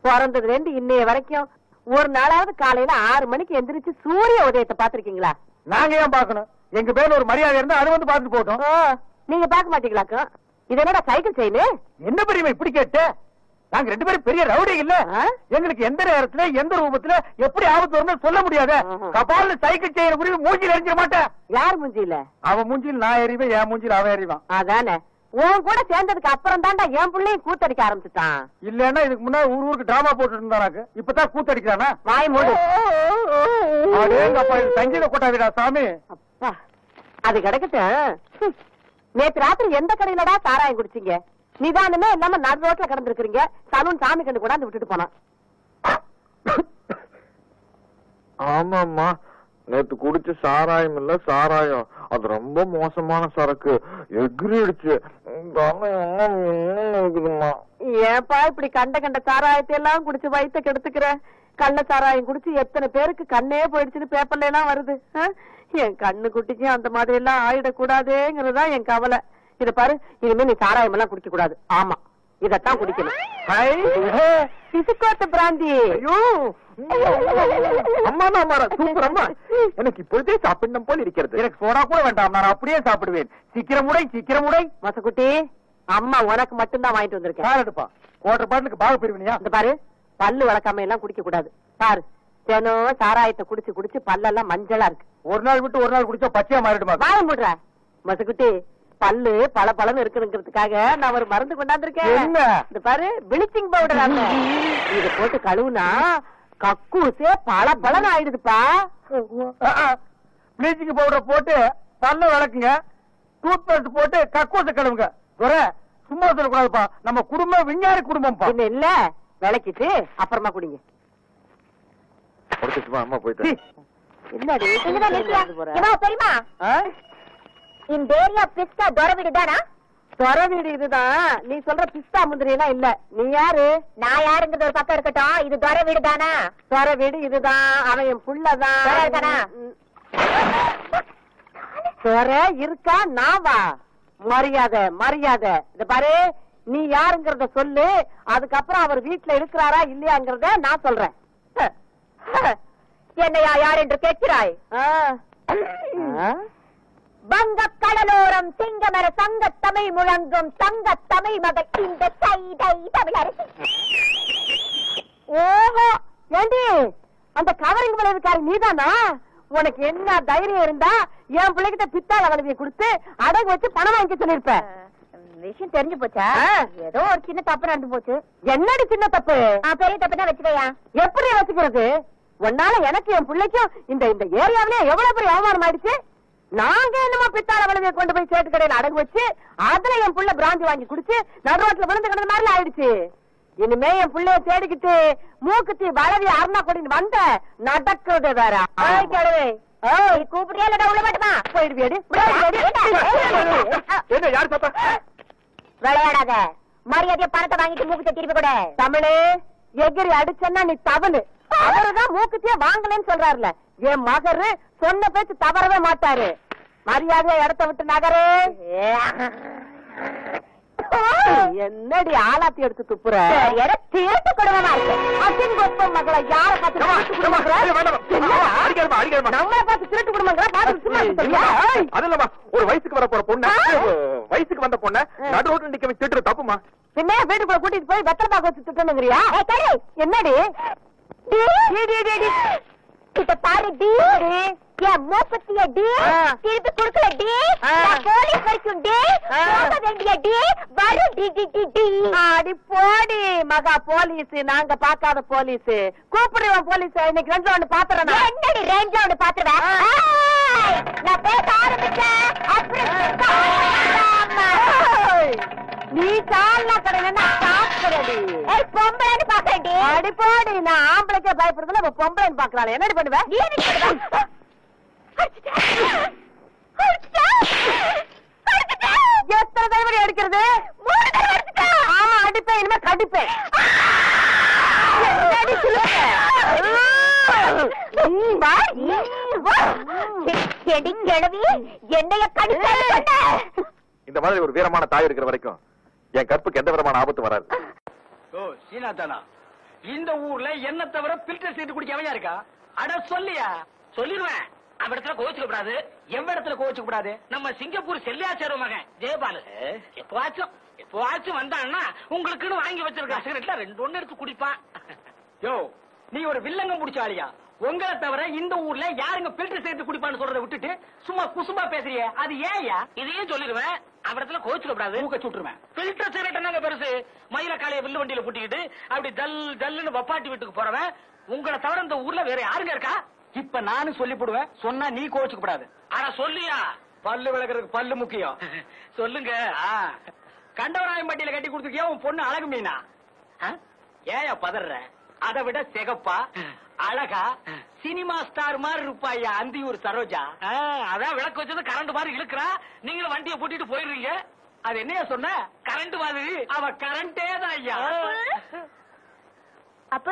பிறந்ததுல இருந்து இன்னைய வரைக்கும் ஒரு நாளாவது காலையில 6 மணிக்கு எந்திரிச்சு சூரிய உதயத்தை பாத்திருக்கீங்களா? நாங்க ஏன் பாக்கணும்? எங்க பேர்ல ஒரு மரியாதை இருந்தா அது வந்து பாத்துட்டு போட்டோம். நீங்க பாக்க மாட்டீங்களாக்கும்? இது என்னடா சைக்கிள் செயின்? என்ன பெரியமா இப்படி கேட்டு? நாங்க 2 பேரும் பெரிய ரவுடி இல்ல. எங்களுக்கு எந்த நேரத்துல எந்த ரூபத்துல எப்படி ஆபத்து வரும்னு சொல்ல முடியாது. கபால சைக்கிள் செயின் குறி மூஞ்சில எரிஞ்சிட மாட்டேன். யார் மூஞ்சில? அவன் மூஞ்சில் நான் எறிவேன், என் மூஞ்சில் அவன் எறிவான். அதானே, உன் கூட சேர்ந்ததுக்கு அப்புறம் தான்டா என் பிள்ளையும் கூத்தடிக்க ஆரம்பிச்சுட்டான். இல்லன்னா இதுக்கு முன்னாடி ஊருக்கு டிராமா போட்டு இருந்தாராக்கு, இப்பதான் கூத்தடிக்கிறானா? வாய் மூடு. அப்பா சங்கீத கொட்டாதீடா சாமி. அப்பா அது கிடக்கட்டும். நேத்து ராத்திரி எந்த கடையிலடா சாராயம் குடிச்சீங்க? நிதானமே இல்லாம நடு ரோட்ல கிடந்திருக்கிறீங்க. சலூன் சாமி கண்டு கொண்டாந்து விட்டுட்டு போனான். ஆமாம்மா, நேத்து குடிச்ச சாராயம் இல்ல சாராயம், அது ரொம்ப மோசமான சரக்கு, எகிரிடுச்சு. ஏன்பா இப்படி கண்ட கண்ட சாராயத்தை எல்லாம் குடிச்சு வயிற்ற கெடுத்துக்கிற? கள்ள சாராயம் குடிச்சு எத்தனை பேருக்கு கண்ணே போயிடுச்சுன்னு பேப்பர்ல எல்லாம் வருது. என் கண்ணு குட்டிக்கு அந்த மாதிரி எல்லாம் ஆயிடக்கூடாதேங்கிறதா என் கவலை. இத பாரு, இனிமே நீ சாராயம் எல்லாம் குடிக்க கூடாது. ஆமா, இதத்தான் குடிக்கணும். பிசுக்கோத்த பிராந்தி. அம்மா சூப்பர் அம்மா, எனக்கு இப்பொழுதே சாப்பிடணும் போல் இருக்கிறது. எனக்கு சோடா கூட வேண்டாம், நான் அப்படியே சாப்பிடுவேன். சீக்கிரம் உடை. மசக்குட்டி, அம்மா உனக்கு மட்டும்தான் வாங்கிட்டு வந்திருக்கேன். எடுப்பா, குவார்டர் பாட்டிலுக்கு பாக பிரிவினியா? இந்த பாரு, பல்லு வளர்க்காம எல்லாம் குடிக்க கூடாது. பாரு, தினம் சாராயத்தை குடிச்சு குடிச்சு பல்லெல்லாம் மஞ்சளா இருக்கு. ஒரு நாள் விட்டு ஒரு நாள் குடிச்சா பச்சையா மாறிடுமா? வாய மூடுற மசக்குட்டி. பல்லு பல பலன்னு இருக்குங்கிறதுக்காக நான் ஒரு மருந்து கொண்டாந்துருக்கேன். என்ன? இந்த பாரு, பிளீச்சிங் பவுடர். இது போட்டு கழுவுனா கக்கூசே பல பலன் ஆயிடுதுப்பா. பிளீச்சிங் பவுடர் போட்டு பல்ல விளக்குங்க, டூத் பேஸ்ட் போட்டு கக்கூச கழுவுங்க. சும்மா சொல்லக்கூடாதுப்பா, நம்ம குடும்பம் விஞ்ஞானி குடும்பம். இல்ல, விளக்கிட்டு அப்புறமா குடிங்க. அம்மா போயிட்டு என்னடி தெரியுமா இந்த ஏரியா பிஸ்தா துறை வீடு தானா? துறை வீடு இதுதான். நீ சொல்ற பிஸ்தா முந்திரி எல்லாம் இல்ல. நீ யாரு? நான் யாருங்கிறது ஒரு பக்கம் இருக்கட்டும், இது துறை வீடு தானா? துறை வீடு இதுதான். அவன் என் புள்ளதான். துறை இருக்கா? நான் வா. மரியாதை மரியாதை. இந்த பாரு, நீ யாருங்கிறத சொல்லு, அதுக்கப்புறம் அவர் வீட்டுல இருக்கிறாரா இல்லையாங்கிறத நான் சொல்றேன். என்னையா யார் என்று கேட்கிறாய்? வங்க கடலோரம் சிங்கமர சங்க தமிழ் முழங்கும் தங்க தமிழ் மகள் இந்த தமிழரசி. ஓஹோ, ஏண்டி அந்த கவரிங் விளைவுக்காரி நீதானா? உனக்கு என்ன தைரியம் இருந்தா என் பிள்ளைகிட்ட பித்தாள வளவியை கொடுத்து அடகு வச்சு பணம் வாங்கி சொல்லிருப்ப. விஷயம் தெரிஞ்சு போச்சா? ஏதோ ஒரு சின்ன தப்பு நடந்து போச்சு. என்னடி சின்ன தப்பு? பெரிய தப்பு தான் வச்சுக்கையா. எப்படி வச்சுக்கிறது? உன்னால எனக்கு என் பிள்ளைக்கும் இந்த இந்த ஏரியாவிலே எவ்வளவு பெரிய அவமானம் ஆயிடுச்சு. நாங்க என்னமோ பித்தாள வளவியை கொண்டு போய் சேட்டு கடையில அடகு வச்சு அதுல என் புள்ள பிராந்தி வாங்கி குடிச்சு நடுரோட்ல விழுந்து கிடந்த மாதிரி ஆயிடுச்சு. இனிமே என் பிள்ளைய தேடிக்கிட்டு மூக்குத்தி வளவி அருணா கொடின்னு வந்த நடக்கிறது வேற. கூப்பிடியா இல்லடா உள்ள மாட்டுமா? போயிடுவியடி. என்ன யார் பாப்பா? விளையாடாத, மரியாதைய பணத்தை வாங்கிட்டு மூக்குத்தி திருப்பி கூட. தமிழே, எகிரி அடிச்சன்னா நீ தவறு. அவருதான் மூக்குத்தியே வாங்கலன்னு சொல்றாருல. என் மகரு சொன்ன பேச்சு தவறவே மாட்டாரு. மரியாதையா இடத்த விட்டு நகரு. என்னடி ஆலாத்தி எடுத்து துப்புற? திருட்டு குடும்பமா இருக்கு. அசிங்கொப்பம் மகளை யார பார்த்து நம்மளை பார்த்து திருட்டு குடும்பங்களா பார்த்து? அதுலமா ஒரு வயசுக்கு வர போற பொண்ணு, வயசுக்கு வந்த பொண்ண நடு ரோட்ல நிக்க வச்சு திட்டுற தப்புமா? பின்ன வீட்டுக்குள்ள கூட்டிட்டு போய் வெத்தலை பாக்க வச்சு திட்டணுங்கிறியா? என்னடி கிட்ட பாரு டி, என் மூப்பத்திய டி, திருப்பி குடுக்கல டி, போலீஸ் வரைக்கும் டி, போக வேண்டிய டி, வரும் டி டி டி டி. அடி போடி மகா போலீஸ், நாங்க பாக்காத போலீஸ். கூப்பிடுவோம் போலீஸ். இன்னைக்கு ரெண்டு ஒண்ணு பாத்துறேன். என்னடி ரேஞ்ச ஒண்ணு பாத்துருவேன். நான் பேச ஆரம்பிச்சேன் நீ சாலா கடையில சாப்பிடுறடி. பொம்பளைன்னு பாக்கடி. அடி போடி, நான் ஆம்பளைக்கே பயப்படுறதுல இப்ப பொம்பளைன்னு பாக்குறாள். என்னடி பண்ணுவேன்? எத்தனை தடவை அடிக்கிறது? 3 தடவை அடிச்சுட்டேன். ஆமா, அடிப்பேன். இனிமே கடிப்பேன். என்னைய கடிச்ச இந்த மாதிரி ஒரு வீரமான தாய் இருக்கிற வரைக்கும் என் கற்புக்கு எந்த விதமான ஆபத்து வராது. சீனாத்தானா, இந்த ஊர்ல என்ன தவிர பில்டர் சீட்டு குடிக்காமையா இருக்கா? அட சொல்லியா? சொல்லிடுவேன். அவ இடத்துல கோவிச்சுக்க கூடாது, எவ்வ இடத்துல கோவிச்சுக்க கூடாது. நம்ம சிங்கப்பூர் செல்லியாச்சார மகன் ஜெயபாலு எப்பவாச்சும் வந்தான்னா உங்களுக்குன்னு வாங்கி வச்சிருக்க சிகரெட்ல 2 எடுத்து குடிப்பான். யோ, நீ ஒரு வில்லங்கம் முடிச்சாலியா? உங்களை தவிர இந்த ஊர்ல யாருங்க பில்டர் சீட்டு குடிப்பான்னு சொல்றதை விட்டுட்டு சும்மா குசும்பா பேசுறிய? அது ஏயா? இதையும் சொல்லிடுவேன். அவ இடத்துல கோவிச்சுக்க கூடாது, ஊக்க சுட்டுருவேன். பில்டர் சிகரெட் என்னங்க பெருசு? மயில காலைய வில்லு வண்டியில புட்டிக்கிட்டு அப்படி ஜல் ஜல்லுன்னு வப்பாட்டி வீட்டுக்கு போறவன் உங்களை தவிர இந்த ஊர்ல வேற யாருங்க இருக்கா? இப்ப நானும் சொல்லி போடுவேன். சொன்னா நீ கோவிச்சுக்க கூடாது. ஆனா சொல்லியா? பல்லு விளக்குறதுக்கு பல்லு முக்கியம். சொல்லுங்க. கண்டவராயம்பட்டியில கட்டி கொடுத்துருக்கியா உன் பொண்ணு அழகு மீனா? ஏயா பதற? அதை விட சிகப்பா அழகா சினிமா ஸ்டார் மாதிரி இருப்பாயா அந்தியூர் சரோஜா. அதான் விளக்கு வச்சது கரண்ட் மாதிரி இழுக்கிறா, நீங்களும் வண்டியை பூட்டிட்டு போயிடுறீங்க. அது என்னையா சொன்ன? கரண்ட் மாதிரி. அவ கரண்டே தான் ஐயா. அப்ப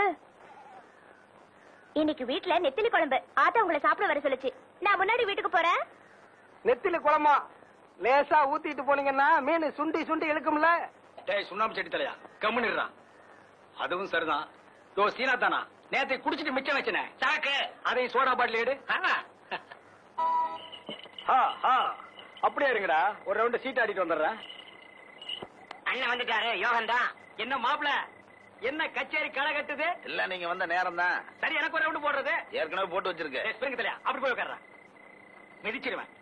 இன்னைக்கு வீட்டுல நெத்திலி குழம்பு. ஆத்தா உங்களை சாப்பிட வர சொல்லுச்சு. நான் முன்னாடி வீட்டுக்கு போறேன். நெத்திலி குழம்பா? லேசா ஊத்திட்டு போனீங்கன்னா மீன் சுண்டி சுண்டி இழுக்கும்ல. டேய் சுண்ணாம்பு செடி தலையா, கம்முன்னுறான். அதுவும் சரிதான். யோ சீனா தானா, நேத்தை குடிச்சிட்டு மிச்சம் வச்சனே சாக்கு, அதையும் சோடா பாட்டில் எடு. அப்படியே இருங்கடா, ஒரு ரவுண்ட் சீட் ஆடிட்டு வந்துடுறேன். அண்ணன் வந்துட்டாரு, யோகன் தான். என்ன மாப்பிள, என்ன கச்சேரி களை கட்டுது? இல்ல நீங்க வந்த நேரம் தான். சரி, எனக்கு ஒரு ரவுண்ட் போடுறது ஏற்கனவே போட்டு வச்சிருக்கு. ஸ்பிரிங் தலையா, அப்படி போய் உட்கார்றேன். மிதிச்சிருவேன்.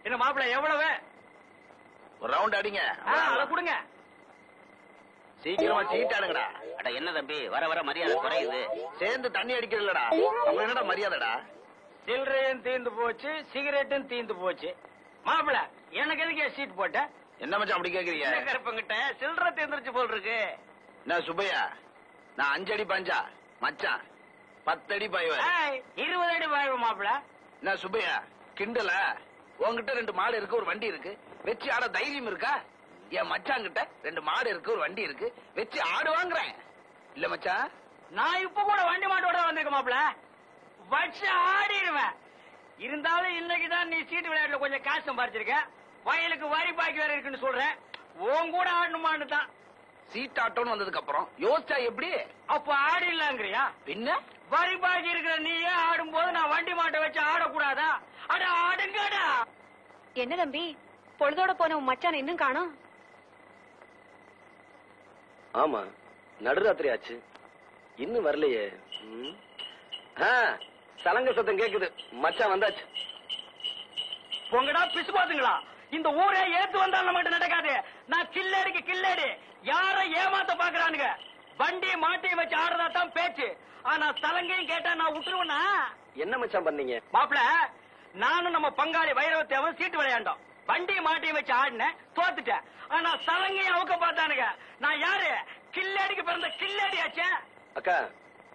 என்ன மாப்பிள எவ்வளவு? ஒரு ரவுண்ட் அடிங்க. அதை கொடுங்க. சீக்கிரமா சீட் ஆடுங்கடா. அட என்ன தம்பி, வர வர மரியாதை குறையுது. சேர்ந்து தண்ணி அடிக்கிறல்லடா, அப்ப என்னடா மரியாதைடா? சில்லறையும் தீந்து போச்சு, சிகரெட்டும் தீந்து போச்சு. மாப்பிள எனக்கு எதுக்கு சீட் போட்ட? என்ன மச்சான் அப்படி கேக்குறீங்க? கருப்பங்கிட்ட சில்லறை தீந்துருச்சு போல் இருக்கு. என்ன சுப்பையா, நான் 5 அடி பஞ்சா மச்சான் 10 அடி பாய்வேன். 20 அடி பாய்வு மாப்பிள. என்ன சுப்பையா கிண்டல? உங்ககிட்ட 2 மாடு இருக்கு, ஒரு வண்டி இருக்கு, வச்சு ஆட தைரியம் இருக்கா? என் மச்சான் கிட்ட 2 மாடு இருக்கு, ஒரு வண்டி இருக்கு, வச்சு ஆடு வாங்குறேன். இல்ல மச்சான், நான் இப்ப கூட வண்டி மாட்டோட வந்திருக்க மாப்பிள, வச்சு ஆடிடுவேன். இருந்தாலும் இன்னைக்குதான் நீ சீட்டு விளையாட்டுல கொஞ்சம் காசு சம்பாதிச்சிருக்க, வயலுக்கு வரி பாக்கி வேற இருக்குன்னு சொல்றேன். உன் கூட ஆடணுமான்னு தான். சீட் ஆட்டோன்னு வந்ததுக்கு அப்புறம் யோசிச்சா எப்படி? அப்ப ஆடிடலாங்கிறியா? பின்ன வரி பாக்கி இருக்கிற நீயே ஆடும் போது நான் வண்டி மாட்டை வச்சு ஆடக்கூடாதா? அட ஆடுங்கடா. என்ன தம்பி, பொழுதோட போன உன் மச்சான் இன்னும் காணோம்? ஆமா, நடுராத்திரி ஆச்சு, இன்னும் வரலையே. சலங்க சத்தம் கேக்குது, மச்சான் வந்தாச்சு. பொங்கடா பிசு பாத்துங்களா, இந்த ஊரே ஏத்து வந்தாலும் மட்டும் நடக்காது. நான் கில்லடிக்கு கில்லடி, யார ஏமாத்த பாக்குறானுங்க. வண்டி மாட்டியை வச்சு ஆடுறதா தான் பேச்சு, ஆனா சலங்கையும் கேட்டா நான் விட்டுருவேனா? என்ன மச்சான் பண்ணீங்க? மாப்பிள, நானும் நம்ம பங்காளி வைரவத்தேவன் சீட்டு விளையாண்டோம். வண்டி மாட்டியை வச்சு ஆடினேன், தோத்துட்டேன். ஆனா சலங்கையும் அவுக்க பார்த்தானுங்க. நான் யாரு? கில்லடிக்கு பிறந்த கில்லடி ஆச்சே. அக்கா,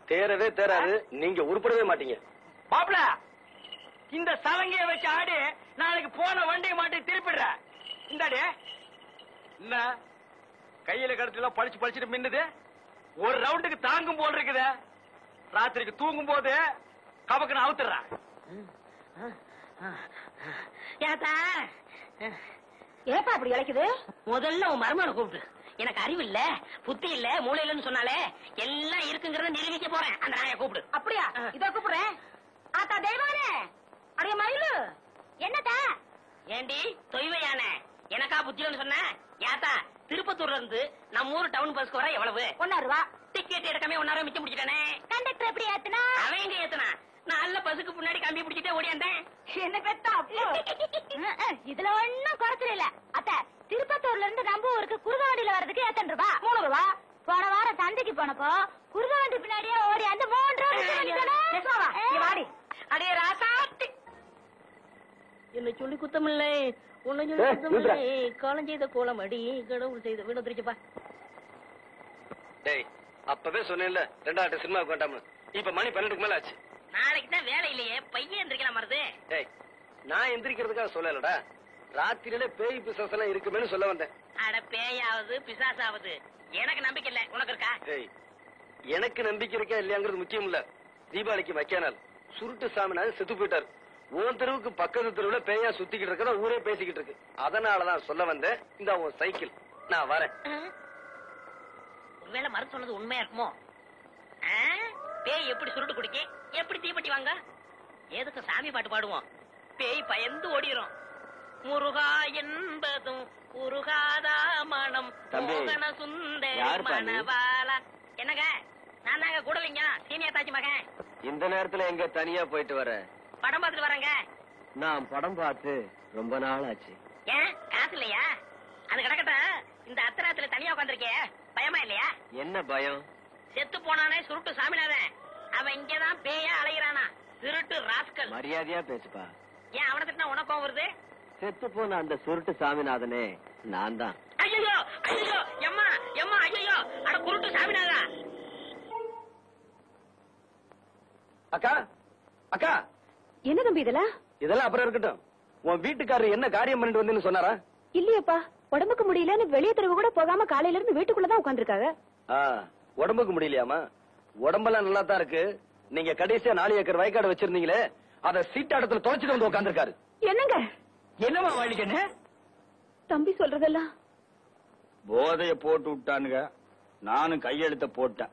தேரவே தேராது, நீங்க உருப்படவே மாட்டீங்க. மாப்பிள, இந்த சலங்கையை வச்சு ஆடி நாளைக்கு போன வண்டியை மாட்டி திருப்பிடுற. இந்தாடி என்ன கையில கடத்துல பழிச்சு பழிச்சுட்டு மின்னுது, ஒரு ரவுண்டுக்கு தாங்கும் போல் இருக்குது. ராத்திரிக்கு தூங்கும் போது கபக்குன்னு அவுத்துறேன். ஏப்பா அப்படி இழைக்குது? முதல்ல உன் மருமனை கூப்பிட்டு. எனக்கு அறிவு இல்ல, புத்தி இல்ல, மூளை இல்லன்னு சொன்னாலே எல்லாம் இருக்குங்கிறத நிரூபிக்க போறேன். அந்த நாயை கூப்பிடு. அப்படியா? இதோ கூப்பிடுறேன். ஆத்தா தெய்வானே, அடைய மயிலு, என்னத்தா? ஏண்டி தொய்வையான எனக்கா புத்தின்னு சொன்ன? யாத்தா, திருப்பத்தூர்ல இருந்து நம்ம ஊர் டவுன் பஸ்க்கு வர எவ்வளவு? 1 ரூபா. டிக்கெட் எடுக்காம 1 ரூபா மிச்சம் முடிச்சிட்டானே. கண்டக்டர் எப்படி ஏத்துனா? அவன் எங்க ஏத்துனா? நல்ல பஸ்ஸுக்கு முன்னாடி கம்பி பிடிச்சிட்டே ஓடியாந்தேன். என்ன பெத்தா? இதுல ஒண்ணும் குறைச்சல் இல்ல அத்தை. திருப்பத்தூர்ல இருந்து நம்ம ஊருக்கு குருகாவண்டியில வர்றதுக்கு 8 ரூபா. 3 ரூபா. போன வாரம் சந்தைக்கு போனப்போ குருகாவண்டி பின்னாடியே ஓடி அந்த 3 ரூபா. வாடி அடே ராசாத்தி, என்ன சொல்லி குத்தமில்லை, உன்னை சொல்லி ஏய், குத்தமில்லை. காலம் செய்த கோலம் அடி, கடவுள் செய்த வீடு திருச்சப்பா. டேய், அப்பவே சொன்னேன்ல 2 சினிமாவுக்கு வேண்டாம்னு. இப்ப மணி 12க்கு மேல ஆச்சு. நாளைக்கு தான் வேலை இல்லையே, பையன் எந்திரிக்கலாம் மருது. டேய், நான் எந்திரிக்கிறதுக்காக சொல்லலடா, ராத்திரியில பேய் பிசாசெல்லாம் இருக்குமேன்னு சொல்ல வந்தேன். அட பேயாவது பிசாசாவது எனக்கு நம்பிக்கை இல்ல, உனக்கு இருக்கா? டேய், எனக்கு நம்பிக்கை இருக்கா இல்லையாங்கிறது முக்கியம் இல்ல. தீபாவளிக்கு வைக்கானால் சுருட்டு சாமினாரு செத்து போயிட்டாரு. உன் தெருவுக்கு பக்கத்து தெருவுல பேயா சுத்திக்கிட்டு இருக்கதான் ஊரே பேசிக்கிட்டு இருக்கு. அதனாலதான் சொல்ல வந்தேன். இந்த உன் சைக்கிள், நான் வரேன். ஒருவேளை மருந்து சொன்னது உண்மையா இருக்குமோ? பேய் எப்படி சுருட்டு குடிக்க, எப்படி தீப்பெட்டி வாங்க? எதுக்கு சாமி பாட்டு பாடுவோம், பேய் பயந்து ஓடிரும். முருகா என்பதும் உருகாதா மனம் தம்பி, மோகன சுந்தரி யார் பாரு? மணவாளா. என்னங்க, நான் தாங்க கூடலிங்க, சீனியர் தாச்சி மகன். இந்த நேரத்துல எங்க தனியா போயிட்டு வர? படம் பார்த்துட்டு வரேங்க. நான் படம் பார்த்து ரொம்ப நாள் ஆச்சு. ஏன் காசு இல்லையா? அது கிடக்கட்டும், இந்த அத்தராத்துல தனியா உட்காந்துருக்கே, பயமா இல்லையா? என்ன பயம்? செத்து போனானே சுருட்டு சாமிநாதன், அவன் இங்கதான் பேயா அலைகிறானா, திருட்டு ராஸ்கல். மரியாதையா பேசுப்பா. ஏன் அவனை திட்டினா உனக்கும் வருது? செத்து போன அந்த சுருட்டு சாமிநாதனே நான் தான். ஐயோ ஐயோ எம்மா எம்மா ஐயோ அட குருட்டு சாமிநாதா. அக்கா அக்கா என்ன தம்பி இதெல்லாம் அப்புறம் இருக்கட்டும். உன் வீட்டுக்காரர் என்ன காரியம் பண்ணிட்டு வந்தேன்னு சொன்னாரா? இல்லையப்பா, உடம்புக்கு முடியலன்னு வெளியே தெருவு கூட போகாம காலையில இருந்து வீட்டுக்குள்ளதான் உட்காந்துருக்காங்க. உடம்புக்கு முடியலையாமா? உடம்பெல்லாம் நல்லா தான் இருக்கு. நீங்க கடைசியா 4 ஏக்கர் வயக்காடு வச்சிருந்தீங்களே, அத சீட்டாடத்துல தொலைச்சிட்டு வந்து உட்காந்துருக்காரு. என்னங்க என்னமா வழிக்கண்ணு? தம்பி சொல்றதெல்லாம் போதைய போட்டு விட்டானுங்க. நானும் கையெழுத்த போட்டேன்.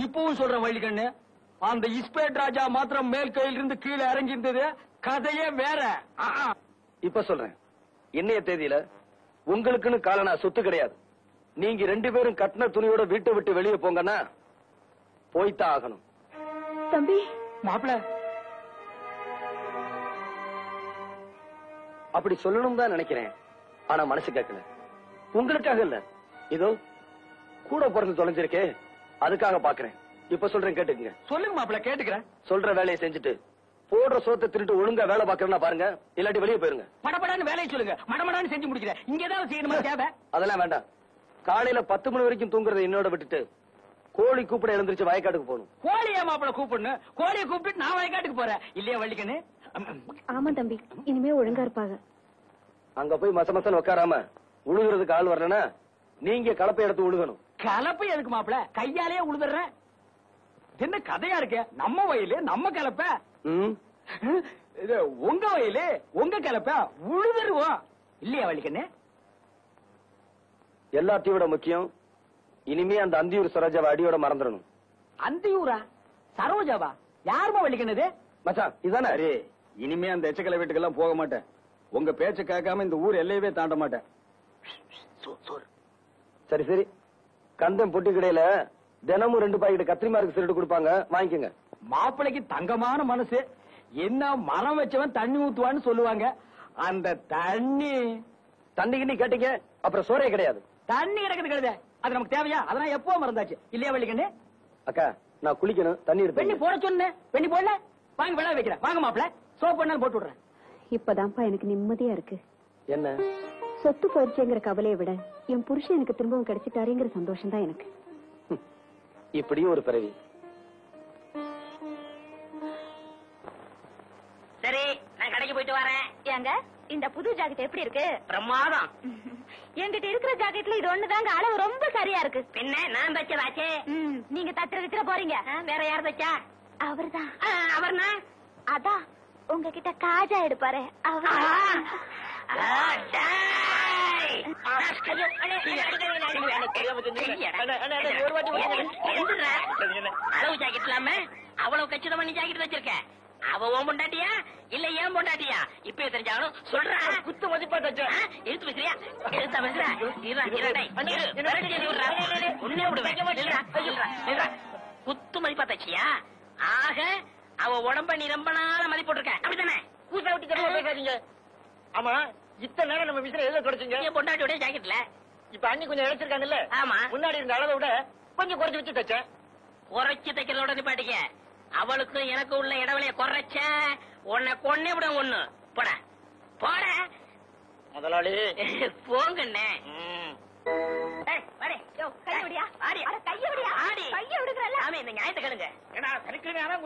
இப்பவும் சொல்றேன் வழிக்கண்ணு, அந்த இஸ்பேட் ராஜா மாத்திரம் மேல் கையில இருந்து கீழே இறங்கியிருந்தது கதையே வேற. இப்ப சொல்றேன், இன்னைய தேதியில உங்களுக்குன்னு காலனா சொத்து கிடையாது. நீங்க 2 பேரும் கட்டின துணியோட வீட்டை விட்டு வெளியே போங்கன்னா போய்தான் ஆகணும். தம்பி மாப்பிள அப்படி சொல்லணும் தான் நினைக்கிறேன், ஆனா மனசு கேட்கல. உங்களுக்காக இல்ல, இதோ கூட பிறந்து தொலைஞ்சிருக்கே அதுக்காக பாக்குறேன். இப்ப சொல்றேன் கேட்டுக்குங்க. சொல்லுங்க மாப்பிள, கேட்டுக்கிறேன். சொல்ற வேலையை செஞ்சுட்டு போடுற சோத்தை திருட்டு ஒழுங்கா வேலை பாக்குறேன்னா பாருங்க, இல்லாட்டி வெளியே போயிருங்க. படபடான்னு வேலையை சொல்லுங்க, மடமடான்னு செஞ்சு முடிக்கிறேன். இங்க ஏதாவது செய்யணுமா தேவை? அதெல்லாம் வேண்டாம். காலையில 10 மணி வரைக்கும் தூங்குறத என்னோட விட்டுட்டு கோழி கூப்பிட எழுந்திருச்சு வயக்காட்டுக்கு போகணும். கோழியா மாப்பிள கூப்பிடணும்? கோழியை கூப்பிட்டு நான் வயக்காட்டுக்கு போறேன் இல்லையா வள்ளிக்கண்ணு? ஆமா தம்பி, இனிமே ஒழுங்கா இருப்பாங்க. அங்க போய் மசமசன் உட்காராம உழுகுறதுக்கு ஆள் வரலன்னா நீங்க கலப்பை எடுத்து உழுகணும். கலப்பை எதுக்கு மாப்பிள? கையாலேயே உழுதுறேன். என்ன கதையா இருக்க? நம்ம வயலு நம்ம கலப்ப, உங்க வயலு உங்க கலப்ப, உழுதுருவோம் இல்லையா வள்ளிக்கண்ணு? எல்லாத்தையும் விட முக்கியம், இனிமே அந்த அந்தியூர் சரோஜாவை அடியோட மறந்துடணும். அந்தியூரா? சரோஜாவா? யாருமா வள்ளிக்கண்ணது? மச்சான் இதானே? சரி, இனிமே அந்த எச்சக்கலை வீட்டுக்கெல்லாம் போக மாட்டேன். உங்க பேச்ச கேட்காம இந்த ஊர் எல்லையவே தாண்ட மாட்டேன். சரி சரி, கந்தம் பொட்டி கடையில தினமும் 2 பாக்கெட் கத்திரிமாருக்கு சிரட்டு கொடுப்பாங்க, வாங்கிக்கோங்க. மாப்பிளைக்கு தங்கமான மனசு. என்ன மரம் வச்சவன் தண்ணி ஊத்துவான்னு சொல்லுவாங்க. அந்த தண்ணி கேட்டீங்க அப்புறம் சோறே கிடையாது. தண்ணி கிடக்குது கழுத, அது நமக்கு தேவையா? அதெல்லாம் எப்போ மறந்தாச்சு இல்லையா வள்ளிக்கண்ணு? அக்கா நான் குளிக்கணும், தண்ணி வெண்ணி எடுத்து போட சொன்னேன். வெண்ணி போடல, வாங்க விளையாட வைக்கிறேன். வாங்க மாப்பிள, சோப் பண்ணாலும் போட்டு விடுறேன். இப்பதான்ப்பா எனக்கு நிம்மதியா இருக்கு. என்ன சொத்து போயிடுச்சுங்கிற கவலையை விட என் புருஷன் எனக்கு திரும்பவும் கிடைச்சிட்டாருங்கிற சந்தோஷம் தான் எனக்கு. இப்படியும் ஒரு பிறவி. சரி, நான் கடைக்கு போயிட்டு வரேன். ஏங்க இந்த புது ஜாக்கெட் எப்படி இருக்கு? பிரமாதம். என்கிட்ட இருக்கிற ஜாக்கெட்ல இது ஒண்ணுதாங்க அளவு ரொம்ப சரியா இருக்கு. பின்ன நான் தச்சதாச்சே. நீங்க தத்திர போறீங்க. வேற யார் தச்சா? அவர்தான். அவர்னா? அதான் உங்ககிட்ட காஜா எடுப்பாரு அவர். அளவு ஜாக்கெட் இல்லாம அவ்வளவு கச்சிதமா நீ ஜாக்கெட் வச்சிருக்க. அவ ஓம் பொண்டாட்டியா இல்ல ஏன் பொண்டாட்டியா? இப்ப தெரிஞ்சாலும் சொல்றா. குத்து மதிப்பா தச்ச எடுத்து பேசுறியா? எடுத்தா பேசுறா. உன்னே விடுவேன். குத்து மதிப்பா தச்சியா? ஆக அவ உடம்ப நீ ரொம்ப நாள மதிப்பு போட்டிருக்க, அப்படித்தானே? கூசா விட்டு தருவா பேசாதீங்க. ஆமா, இத்தனை நேரம் நம்ம விசிற எதுல குறைச்சிங்க? என் பொண்டாட்டியோட ஜாக்கெட்ல. இப்ப அண்ணி கொஞ்சம் இழைச்சிருக்காங்கல்ல? ஆமா. முன்னாடி இருந்த அளவை விட கொஞ்சம் குறைச்சு வச்சு தச்சேன். குறைச்சு தைக்கிறதோட நிப்பாட்டிக்க. அவளுக்கும் எனக்கு உள்ள இடைவெளிய குறைச்ச உன்னை கொன்னே விட ஒண்ணு. போட போட முதலாளி போங்கண்ணே. இந்த நியாயத்தை கேளுங்க.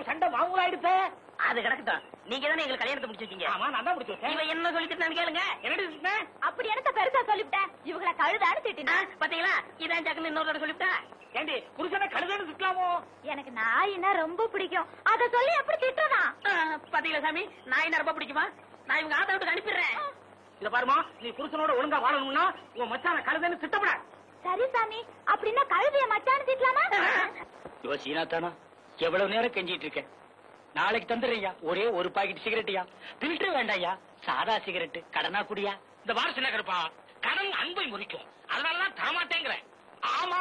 சண்டை மாமூலாயிடுச்சு. அது கிடக்கட்டும். நீங்க தானே எங்களுக்கு கல்யாணத்தை முடிச்சு வச்சீங்க. ஆமா, நான் தான் முடிச்சு வச்சேன். இவன் என்ன சொல்லிட்டு கேளுங்க. என்ன அப்படி எனக்கு பெருசா சொல்லிவிட்டேன். இவங்களை கழுதான்னு திட்டினா பாத்தீங்களா? இதான் ஜாக்குன்னு இன்னொரு சொல்லிவிட்டா. ஏண்டி புருஷனை கழுதான்னு திட்டலாமோ? எனக்கு நாயினா ரொம்ப பிடிக்கும். அத சொல்லி எப்படி திட்டுறதா? பாத்தீங்களா சாமி, நாய் ரொம்ப பிடிக்குமா? நான் இவங்க ஆத்த விட்டு அனுப்பிடுறேன். இத பாருமா, நீ புருஷனோட ஒழுங்கா வாழணும்னா உன் மச்சான கழுதான்னு திட்டப்பட. சரி சாமி, அப்படின்னா கழுதைய மச்சான்னு திட்டலாமா? யோசினா தானா எவ்வளவு நேரம் கெஞ்சிட்டு இருக்கேன். நாளைக்கு தந்துடுறியா? ஒரே ஒரு பாக்கெட் சிகரெட்டியா? பில்டர் வேண்டாயா? சாதா சிகரெட். கடனா குடியா? இந்த வாரசு என்ன கருப்பா, கடன் அன்பை முறிக்கும். அதனாலதான் தரமாட்டேங்கிறேன். ஆமா,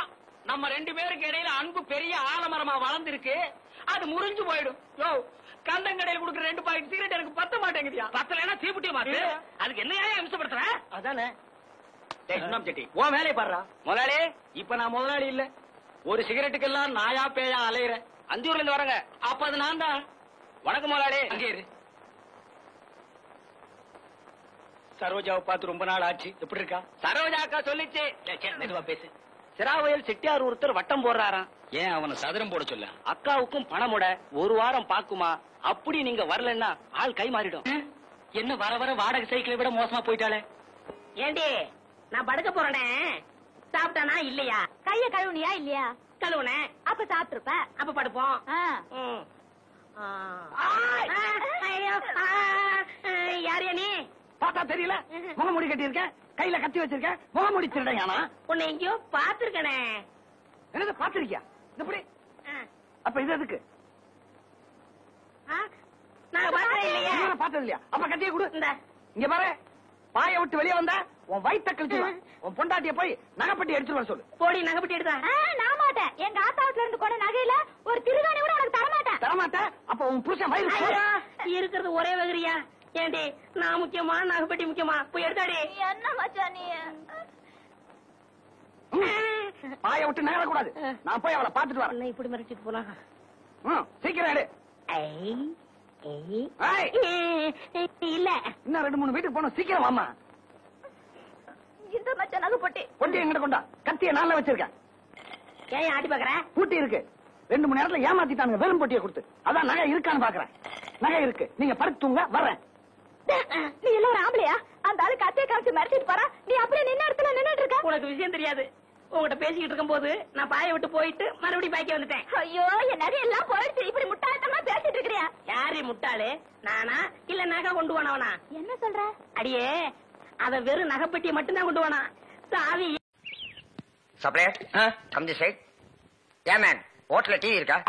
நம்ம 2 பேருக்கு இடையில அன்பு பெரிய ஆலமரமா வளர்ந்துருக்கு. அது முறிஞ்சு போயிடும். யோ, கந்தங்கடையில் கொடுக்குற 2 பாக்கெட் சிகரெட் எனக்கு பத்த மாட்டேங்குதியா? பத்தலைன்னா தீப்புட்டிய மாத்து. அதுக்கு என்ன அம்சப்படுத்துற? அதானே. செட்டி உன் வேலையை பாடுறா. முதலாளி, இப்ப நான் முதலாளி இல்ல. ஒரு சிகரெட்டுக்கெல்லாம் நாயா பேயா அலையிறேன். அந்தியூர்ல இருந்து வரங்க. அப்ப அது நான் தான். வணக்கம் முதலாளி. அங்கே இரு. சரோஜாவை பார்த்து ரொம்ப நாள் ஆச்சு. எப்படி இருக்கா? சரோஜா அக்கா சொல்லிச்சு. மெதுவா பேசு. சிராவயல் செட்டியார் ஒருத்தர் வட்டம் போடுறாராம். ஏன் அவனை சதுரம் போட சொல்ல? அக்காவுக்கும் பணமுட ஒரு வாரம் பாக்குமா, அப்படி நீங்க வரலன்னா ஆள் கை மாறிடும். என்ன வர வர வாடகை சைக்கிளை விட மோசமா போயிட்டாளே. ஏண்டி நான் படுக்க போறேனே, சாப்பிட்டானா இல்லையா? கைய கழுவுனியா இல்லையா? கழுவுனேன். அப்ப சாப்பிட்டுருப்ப. அப்ப படுப்போம். ம். ஐயோ, யாரையா நீ? பார்த்தா தெரியல? முகமூடி கட்டி இருக்க, கையில கத்தி வச்சிருக்க, முகமூடி திருடையானா? உன்னை எங்கேயோ பாத்துருக்கனே. என்னது பாத்திருக்கியா? இப்படி அப்ப இது எதுக்கு? நான் பார்த்தேன் இல்லையா? பார்த்தது இல்லையா? அப்ப கத்தியை கொடு. இந்த இங்க பாரு, பாய விட்டு வெளியே வந்தா உன் வயிற்ற கழிச்சுடுவேன். உன் பொண்டாட்டிய போய் நகைப்பட்டி எடுத்துட்டு வர சொல்லு. போடி நகைப்பட்டி எடுத்தா. நான் மாட்டேன். எங்க ஆத்தாவுல இருந்து கொண்ட நகையில ஒரு திருகாணி கூட உனக்கு தரமாட்டேன். தரமாட்டேன்? அப்ப உன் புருஷன் வயிறு இருக்கிறது ஒரே வகிரியா? ஏண்டி நான் முக்கியமா நகைப்பட்டி முக்கியமா? போய் எடுத்தாடி. என்ன மச்சான் நீ? பாய விட்டு நகர கூடாது. நான் போய் அவளை பாத்துட்டு வரேன். என்ன இப்படி மறைச்சிட்டு போலாம்? சீக்கிரம் எடு. இல்ல இன்னும் 2-3 வீட்டுக்கு போன. சீக்கிரம் வாமா. இந்த மச்சான் நகை பொட்டி பொட்டி எங்கிட்ட கொண்டா. கத்திய நான்ல வச்சிருக்கேன். ஏன் ஆட்டி பாக்குற? பூட்டி இருக்கு. 2 மணி நேரத்துல ஏமாத்திட்டாங்க வெறும் பொட்டியை கொடுத்து. அதான் நகை இருக்கான்னு பாக்குறேன். நகை இருக்கு. நீங்க படுத்துங்க, வர்றேன். நீ எல்லாம் ஒரு ஆம்பளையா? அந்த ஆளு கத்திய காமிச்சு மிரட்டிட்டு போறா, நீ அப்படியே நின்ன இடத்துல நின்னுட்டு இருக்க. உனக்கு விஷயம் தெரியாது. உங்ககிட்ட பேசிக்கிட்டு இருக்கும் போது நான் பாய விட்டு போயிட்டு மறுபடியும் பாய்க்க வந்துட்டேன். ஐயோ, என் நிறைய எல்லாம் போயிடுச்சு. இப்படி முட்டாள்தனமா பேசிட்டு இருக்கிறியா? யாரு முட்டாளு? நானா இல்ல நகை கொண்டு போனவனா? என்ன சொல்ற? அடியே, அத வெறும் நகைப்பட்டியை மட்டும்தான் கொண்டு போனா. சாவி சப்ளையர் கம் திஸ் சைட். ஏன் மேன், ஹோட்டல்ல டிவி இருக்கா?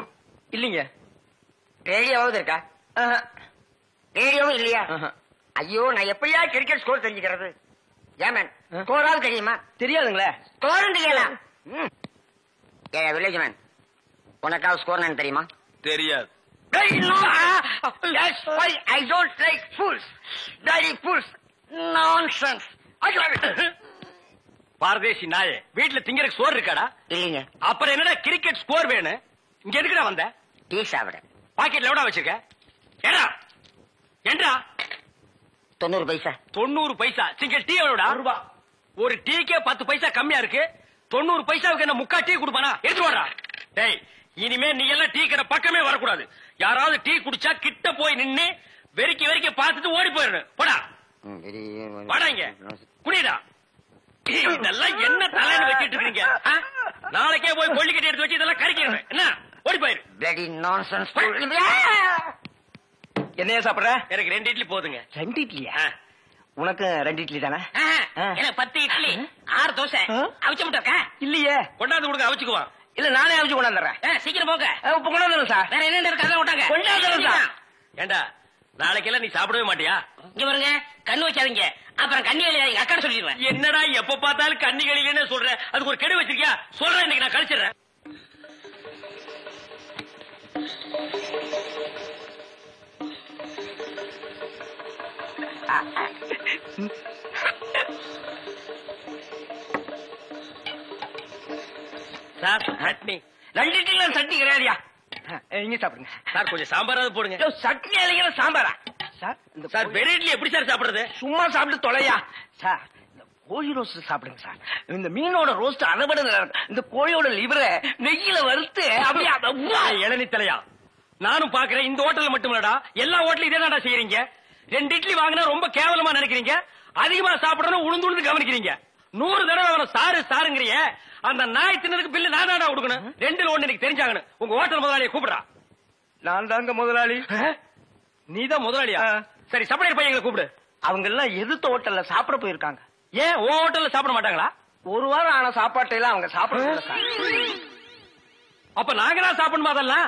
இல்லீங்க. ரேடியோவாவது இருக்கா? ரேடியோவும் இல்லையா? ஐயோ, நான் எப்படியா கிரிக்கெட் ஸ்கோர் தெரிஞ்சுக்கிறது? ஏன் மேன், ஸ்கோராவது தெரியுமா? தெரியாதுங்களே. ஸ்கோரும் தெரியலாம். ஏ வில்லேஜ் மேன், உனக்காவது ஸ்கோர் நான் தெரியுமா? தெரியாது. That's why I don't like fools. Bloody fools. Nonsense. பாரதேசி நாயே, வீட்டுல திங்கறதுக்கு சோறு இருக்காடா? இல்லீங்க. அப்புறம் என்னடா கிரிக்கெட் ஸ்கோர் வேணும்? இங்க எதுக்குடா வந்த? டீ சாப்பிட. பாக்கெட்ல எவ்வளவு வச்சிருக்க? ஏடா ஏண்டா? 90 பைசா. 90 பைசா. Single tea எவ்வளவுடா? ரூபா. ஒரு டீக்கே 10 பைசா கம்மியா இருக்கு. 90 பைசாவுக்கு என்ன முக்கா டீ குடுப்பானா? எடுத்து வாடா. டேய், இனிமே நீ எல்லாம் டீ கடை பக்கமே வரக்கூடாது. யாராவது டீ குடிச்சா கிட்ட போய் நின்னு வெறிக்க பார்த்துட்டு ஓடி போயிடணும். போடா வாடா, இங்க குடிடா. இதெல்லாம் என்ன தலைன்னு வச்சிட்டு இருக்கீங்க? நாளைக்கே போய் கொள்ளி கட்டி எடுத்து வச்சு இதெல்லாம் கறிக்கிறேன். என்ன ஓடி போயிரு. Bloody nonsense. என்னையா சாப்பிடுற? எனக்கு 2 இட்லி போதுங்க. 2 இட்லியா? உனக்கு 2 இட்லி தானே? எனக்கு 10 இட்லி 6 தோசை அவிச்ச முட்டை இருக்கா? இல்லையே. கொண்டாந்து கொடுங்க, அவிச்சுக்குவான். இல்ல, நானே அவிச்சு கொண்டாந்துறேன். சீக்கிரம் போங்க. இப்ப கொண்டாந்துறேன் சார். வேற என்ன இருக்கு அதான் விட்டாங்க. கொண்டாந்துறேன் சார். ஏண்டா, நாளைக்கெல்லாம் நீ சாப்பிடவே மாட்டியா? இங்க பாருங்க, கண்ணு வச்சாதீங்க. அப்புறம் கண்ணி எங்க அக்கா சொல்லிடுவேன். என்னடா எப்ப பார்த்தாலும் கண்ணி கழிலன்னு சொல்ற? அதுக்கு ஒரு கெடு வச்சிருக்கியா? சொல்றேன், இன்னைக்கு நான் கழிச்சிடுறேன். சார், சட்னி. 2 இட்லி சட்னி கிடையாதுயா. இங்க சாப்பிடுங்க சார். கொஞ்சம் சாம்பாராவது போடுங்க. சட்னி இல்லைங்க, சாம்பாரா சார்? சார், வெறும் இட்லி எப்படி சார் சாப்பிடுறது? சும்மா சாப்பிட்டு தொலையா சார். இந்த கோழி ரோஸ்ட் சாப்பிடுங்க சார். இந்த மீனோட ரோஸ்ட் அதை விட நல்லா இருக்கும். இந்த கோழியோட லிவரை நெய்யில வறுத்து அப்படியே இளநீ தலையா, நானும் பாக்குறேன். இந்த ஹோட்டல்ல மட்டும் இல்லடா, எல்லா ஹோட்டலும் இதே தான்டா செய்யறீங்க. 2 இட்லி வாங்கினா ரொம்ப கேவலமா நினைக்கிறீங்க. அதிகமா சாப்பிடணும் உளுந்து கவனிக்கிறீங்க. 100 தடவை அவனை சாருங்கிறிய. அந்த நாய் தின்னதுக்கு பில்லு நான் தான்டா கொடுக்கணும். 2ல 1 எனக்கு தெரிஞ்சாகணும். உங்க ஹோட்டல் முதலாளியை கூப்பிடுறா. நான் தாங்க முதலாளி. நீதான் முதலாளியா? சரி, சப்ளையர் பையங்களை கூப்பிடு. அவங்க எல்லாம் எதிர்த்த ஹோட்டல்ல சாப்பிட போயிருக்காங்க. ஏன் உன் ஹோட்டல்ல சாப்பிட மாட்டாங்களா? 1 வாரம் ஆன சாப்பாட்டை எல்லாம் அவங்க சாப்பிட சார். அப்ப நாங்க தான் சாப்பிடணுமா அதெல்லாம்?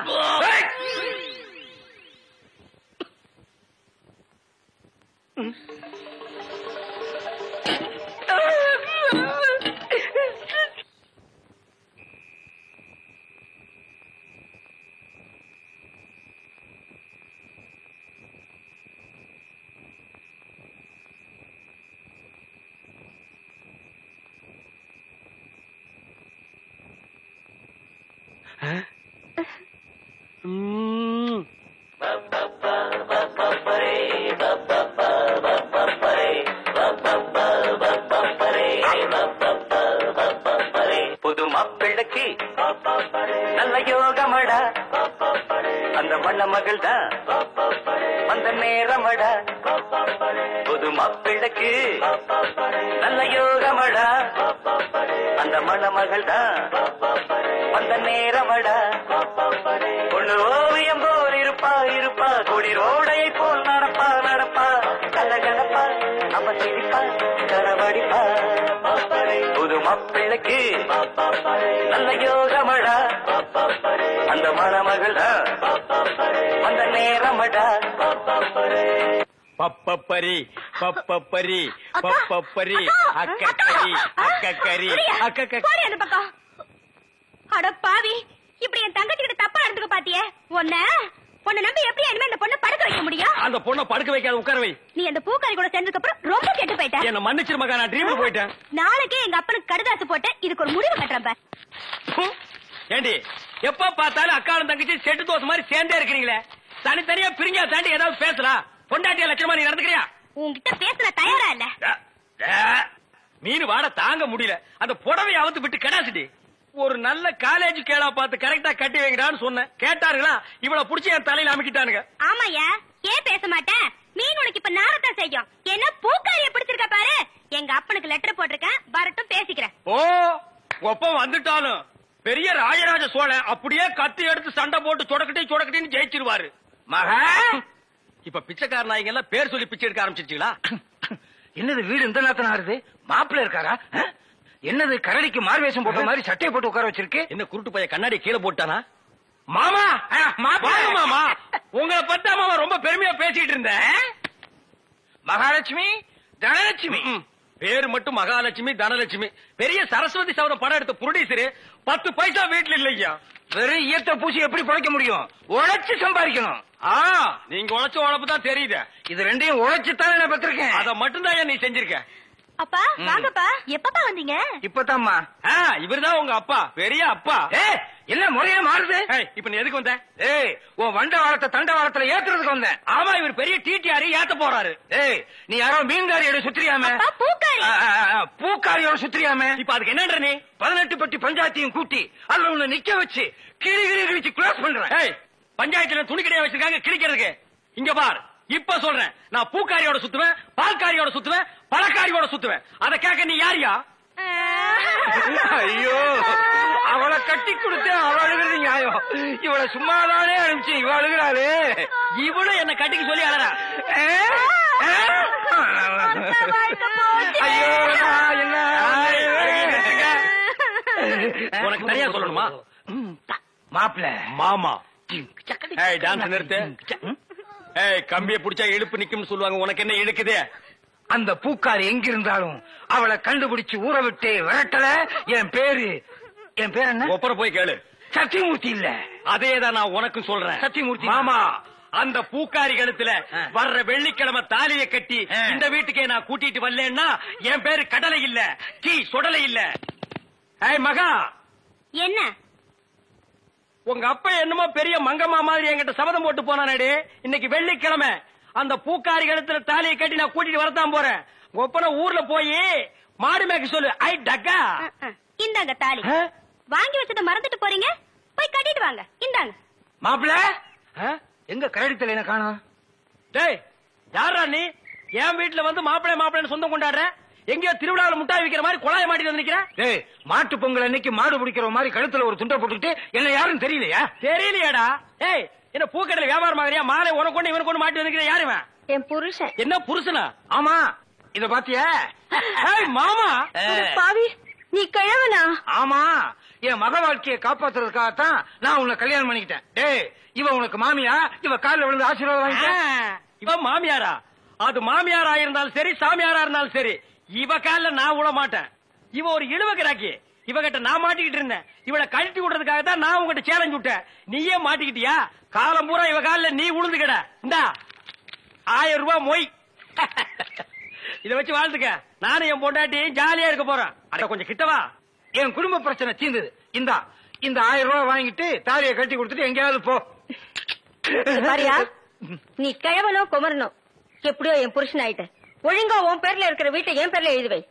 அந்த மண மகள் தான் வந்த நேரமடா புது மாப்பிள்ளைக்கு நல்ல யோகமடா அந்த மண மகள் தான் வந்த நேரமடா பொண்ணு ஓவியம் போல் இருப்பா இருப்பா குளிரோடையை போல் நடப்பா நடப்பா கலகலப்பா அவ சிரிப்பா கரவடிப்பா புது மாப்பிள்ளைக்கு நல்ல யோகமடா அந்த மணமகள் அந்த நேரமடா பப்பப்பரி பப்பப்பரி பப்பப்பரி அக்கக்கரி அக்கக்கரி போடி அந்த பக்கம். அட பாவி, இப்படி என் தங்கச்சி கிட்ட தப்பா நடந்துக்க பாத்தியே. உன்னை நம்பி எப்படி இனிமே இந்த பொண்ணை படுக்க வைக்க முடியும்? அந்த பொண்ணை படுக்க வைக்காத உட்கார வை. நீ அந்த பூக்காரி கூட சேர்ந்ததுக்கு அப்புறம் ரொம்ப கெட்டு போயிட்ட. என்ன மன்னிச்சிரு மகா, நான் ட்ரீம்ல போயிட்டேன். நாளைக்கே எங்க அப்பனுக்கு கடுதாசு போட்டு இதுக்கு ஒரு முடிவு கட்டுறேன். ஏண்டி எப்ப பார்த்தாலும் அக்காவும் தங்கச்சி செட்டு தோசை மாதிரி சேர்ந்தே இருக்கிறீங்களே, தனித்தனியா பிரிஞ்சா தாண்டி ஏதாவது பேசலாம். பொண்டாட்டிய லட்சமா நீ நடந்துக்கிறியா? உன்கிட்ட பேசுற தயாரா இல்ல. மீன் வாட தாங்க முடியல. அந்த புடவை அவுத்து விட்டு கடாசிட்டி ஒரு நல்ல காலேஜ் கேளா பார்த்து கரெக்டா கட்டி வைக்கிறான்னு சொன்னேன். கேட்டாருங்களா? இவளை புடிச்சு என் தலையில அமைக்கிட்டானுங்க. ஆமாயா, ஏன் பேச மாட்டேன்? மீன் உனக்கு இப்ப நாரத்தான் செய்யும். என்ன பூக்காரிய பிடிச்சிருக்க பாரு. எங்க அப்பனுக்கு லெட்டர் போட்டிருக்கேன், வரட்டும் பேசிக்கிறேன். ஓ, ஒப்பம் வந்துட்டாலும் பெரிய ராஜராஜ சோழன் அப்படியே கத்தி எடுத்து சண்டை போட்டு சொடக்கட்டின்னு ஜெயிச்சிருவாரு. மகா, இப்ப பிச்சைக்கார நாய்ங்க எல்லாம் பேர் சொல்லி பிச்சை எடுக்க ஆரம்பிச்சிருச்சீங்களா? என்னது வீடு இந்த நேரத்துல ஆறுது? மாப்பிள்ள இருக்காரா? என்னது கரடிக்கு மார்வேஷம் போட்ட மாதிரி சட்டையை போட்டு உட்கார வச்சிருக்கு? என்ன குருட்டு பைய கண்ணாடி கீழே போட்டானா? மாமா மாமா, உங்களை பத்தி மாமா ரொம்ப பெருமையா பேசிட்டு இருந்தேன். மகாலட்சுமி தனலட்சுமி பேரு மட்டும் மகாலட்சுமி தனலட்சுமி. பெரிய சரஸ்வதி சபதம் படம் எடுத்த ப்ரொடியூசர் 10 பைசா வீட்டுல இல்லையா. வெறும் ஈயத்தை பூசி எப்படி பிழைக்க முடியும்? உழைச்சு சம்பாதிக்கணும். நீங்க உழைச்ச உழைப்பு தான் தெரியுது. இது ரெண்டையும் உழைச்சுத்தானே நான் பெற்றிருக்கேன். அதை மட்டும் தான் நீ செஞ்சிருக்க. அப்பா வாங்கப்பா. எப்பப்பா வந்தீங்க? இப்பதாம்மா. இவர்தான் உங்க அப்பா, பெரிய அப்பா. என்ன முறையே மாறுது? இப்ப நீ எதுக்கு வந்த? உன் வண்ட வாரத்தை தண்ட வாரத்துல ஏத்துறதுக்கு வந்தேன். ஆமா, இவர் பெரிய டிடிஆர் ஏத்த போறாரு. நீ யாரோ மீன்காரியோட சுத்திரியாம? பூக்காரியோட சுத்திரியாம? இப்ப அதுக்கு என்னன்ற நீ? 18 பட்டி பஞ்சாயத்தையும் கூட்டி அதுல உன்னை நிக்க வச்சு கிளி கிழிச்சு க்ளோஸ் பண்றேன். பஞ்சாயத்துல துணி கடையா வச்சிருக்காங்க கிழிக்கிறதுக்கு. இங்க பார், இப்ப சொல்றேன், நான் பூக்காரியோட சுத்துவேன், பால்காரியோட சுத்துவேன், பழக்காரியோட சுத்துவேன். அத கேட்க நீ யாரியா? ஐயோ, அவளை கட்டி கொடுத்து அவ அழுகிறது நியாயம். இவளை சும்மாதானே அனுப்பிச்சு இவ அழுகிறாரு. இவளும் என்ன கட்டிக்கு சொல்லி அழறா. ஐயோ, என்ன உனக்கு தனியா சொல்லணுமா? மாப்பிள்ள மாமா டான்ஸ் நிறுத்து. கம்பிய புடிச்சா இழுப்பு நிக்கும் சொல்லுவாங்க. உனக்கு என்ன இழுக்குது? அந்த பூக்காரி எங்க இருந்தாலும் அவளை கண்டுபிடிச்சு ஊற விட்டு விரட்டல. என் பேர் என்ன? ஒப்பர போய் கேளு. சத்தியமூர்த்தி இல்ல. அதேதான் நான் உனக்கும் சொல்றேன். சத்தியமூர்த்தி மாமா, அந்த பூக்காரி கழுத்துல வர்ற வெள்ளிக்கிழமை தாலியை கட்டி இந்த வீட்டுக்கே நான் கூட்டிட்டு வரலன்னா என் பேரு கடலை இல்ல, டீ சொடலை இல்ல. மகா, என்ன உங்க அப்பா என்னமோ பெரிய மங்கம்மா மாதிரி என்கிட்ட சபதம் போட்டு போனானே. இன்னைக்கு வெள்ளிக்கிழமை அந்த பூக்காரி கழுத்துல தாலியை கட்டி நான் கூட்டிட்டு வரத்தான் போறேன். ஒப்பன ஊர்ல போய் மாடு மேய்க்க சொல்லு. ஐ டக்கா, இந்தாங்க தாலி. வாங்கி வச்சத மறந்துட்டு போறீங்க, போய் கட்டிட்டு வாங்க. இந்தாங்க. மாப்பிள்ள எங்க கரடி தலையில காணோம்? டேய், யாரா நீ? என் வீட்டுல வந்து மாப்பிள்ளை சொந்தம் கொண்டாடுற? எங்கயோ திருவிழாவில் முட்டாய் விக்கிற மாதிரி குழாய மாட்டி வந்து நிக்கிறேன். மாட்டு பொங்கல் அன்னைக்கு மாடு பிடிக்கிற மாதிரி கழுத்துல ஒரு துண்டை போட்டுக்கிட்டு என்ன யாரும் தெரியலையா? தெரியலையாடா? ஏய், என்ன பூக்கடையில வியாபாரம் ஆகிறியா? மாலை உனக்கு ஒண்ணு இவனுக்கு ஒண்ணு மாட்டி வந்து யாருவன்? என் புருஷன். என்ன புருஷனா? ஆமா, இத பாத்தியா? மாமா பாவி, நீ கிழவனா? ஆமா, என் மக வாழ்க்கையை காப்பாத்துறதுக்காகத்தான் நான் உன்னை கல்யாணம் பண்ணிக்கிட்டேன். டேய், இவ உனக்கு மாமியா? இவ காலில் விழுந்து ஆசீர்வாதம் வாங்கிட்ட. இவ மாமியாரா? அது மாமியாரா இருந்தாலும் சரி, சாமியாரா இருந்தாலும் சரி, இவ காலில் நான் விட மாட்டேன். இவ ஒரு இழுவக்கிறாக்கி. இவகிட்ட நான் மாட்டிக்கிட்டு இருந்தேன். இவளை கழட்டி விடுறதுக்காக தான் நான் உங்ககிட்ட சேலஞ்ச் விட்டேன். நீயே மாட்டிக்கிட்டியா? காலம் பூரா இவ காலில் நீ விழுந்துக்கிட. இந்தா 1000 ரூபாய் மொய். இத வச்சு வாழ்ந்துக்க. நானும் என் பொண்டாட்டி ஜாலியா இருக்க போறேன். அட கொஞ்சம் கிட்டவா. என் குடும்ப பிரச்சனை தீர்ந்தது. இந்த 1000 ரூபாய் வாங்கிட்டு தாலியை கட்டி கொடுத்துட்டு எங்கேயாவது போ. பாரியா, நீ கிழவனோ குமரனோ எப்படியோ என் புருஷன் ஆயிட்ட. ஒழுங்கா உன் பேர்ல இருக்கிற வீட்டை என் பேர்ல எழுதி வை.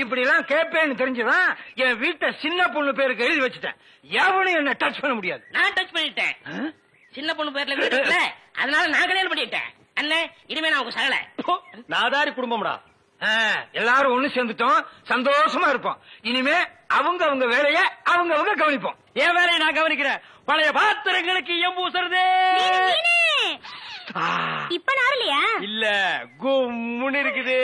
இப்படி எல்லாம் கேட்பேன்னு தெரிஞ்சுதான் என் வீட்டை சின்ன பொண்ணு பேருக்கு எழுதி வச்சுட்டேன். எவனும் என்ன டச் பண்ண முடியாது. நான் டச் பண்ணிட்டேன். சின்ன பொண்ணு பேர்ல வீடு இருக்குல்ல, அதனால நான் கல்யாணம் பண்ணிட்டேன். அண்ணே இனிமே நான் உங்க சகல. நாதாரி குடும்பம்டா. எல்லாரும் ஒண்ணு சேர்ந்துட்டோம், சந்தோஷமா இருப்போம். இனிமே அவங்க வேலைய அவங்க கவனிப்போம். என் வேலையை நான் கவனிக்கிறேன். பழைய பாத்திரங்களுக்கு எம்பூசுறதே இப்ப நாரலையா இல்ல, கும்முன்னு இருக்குது.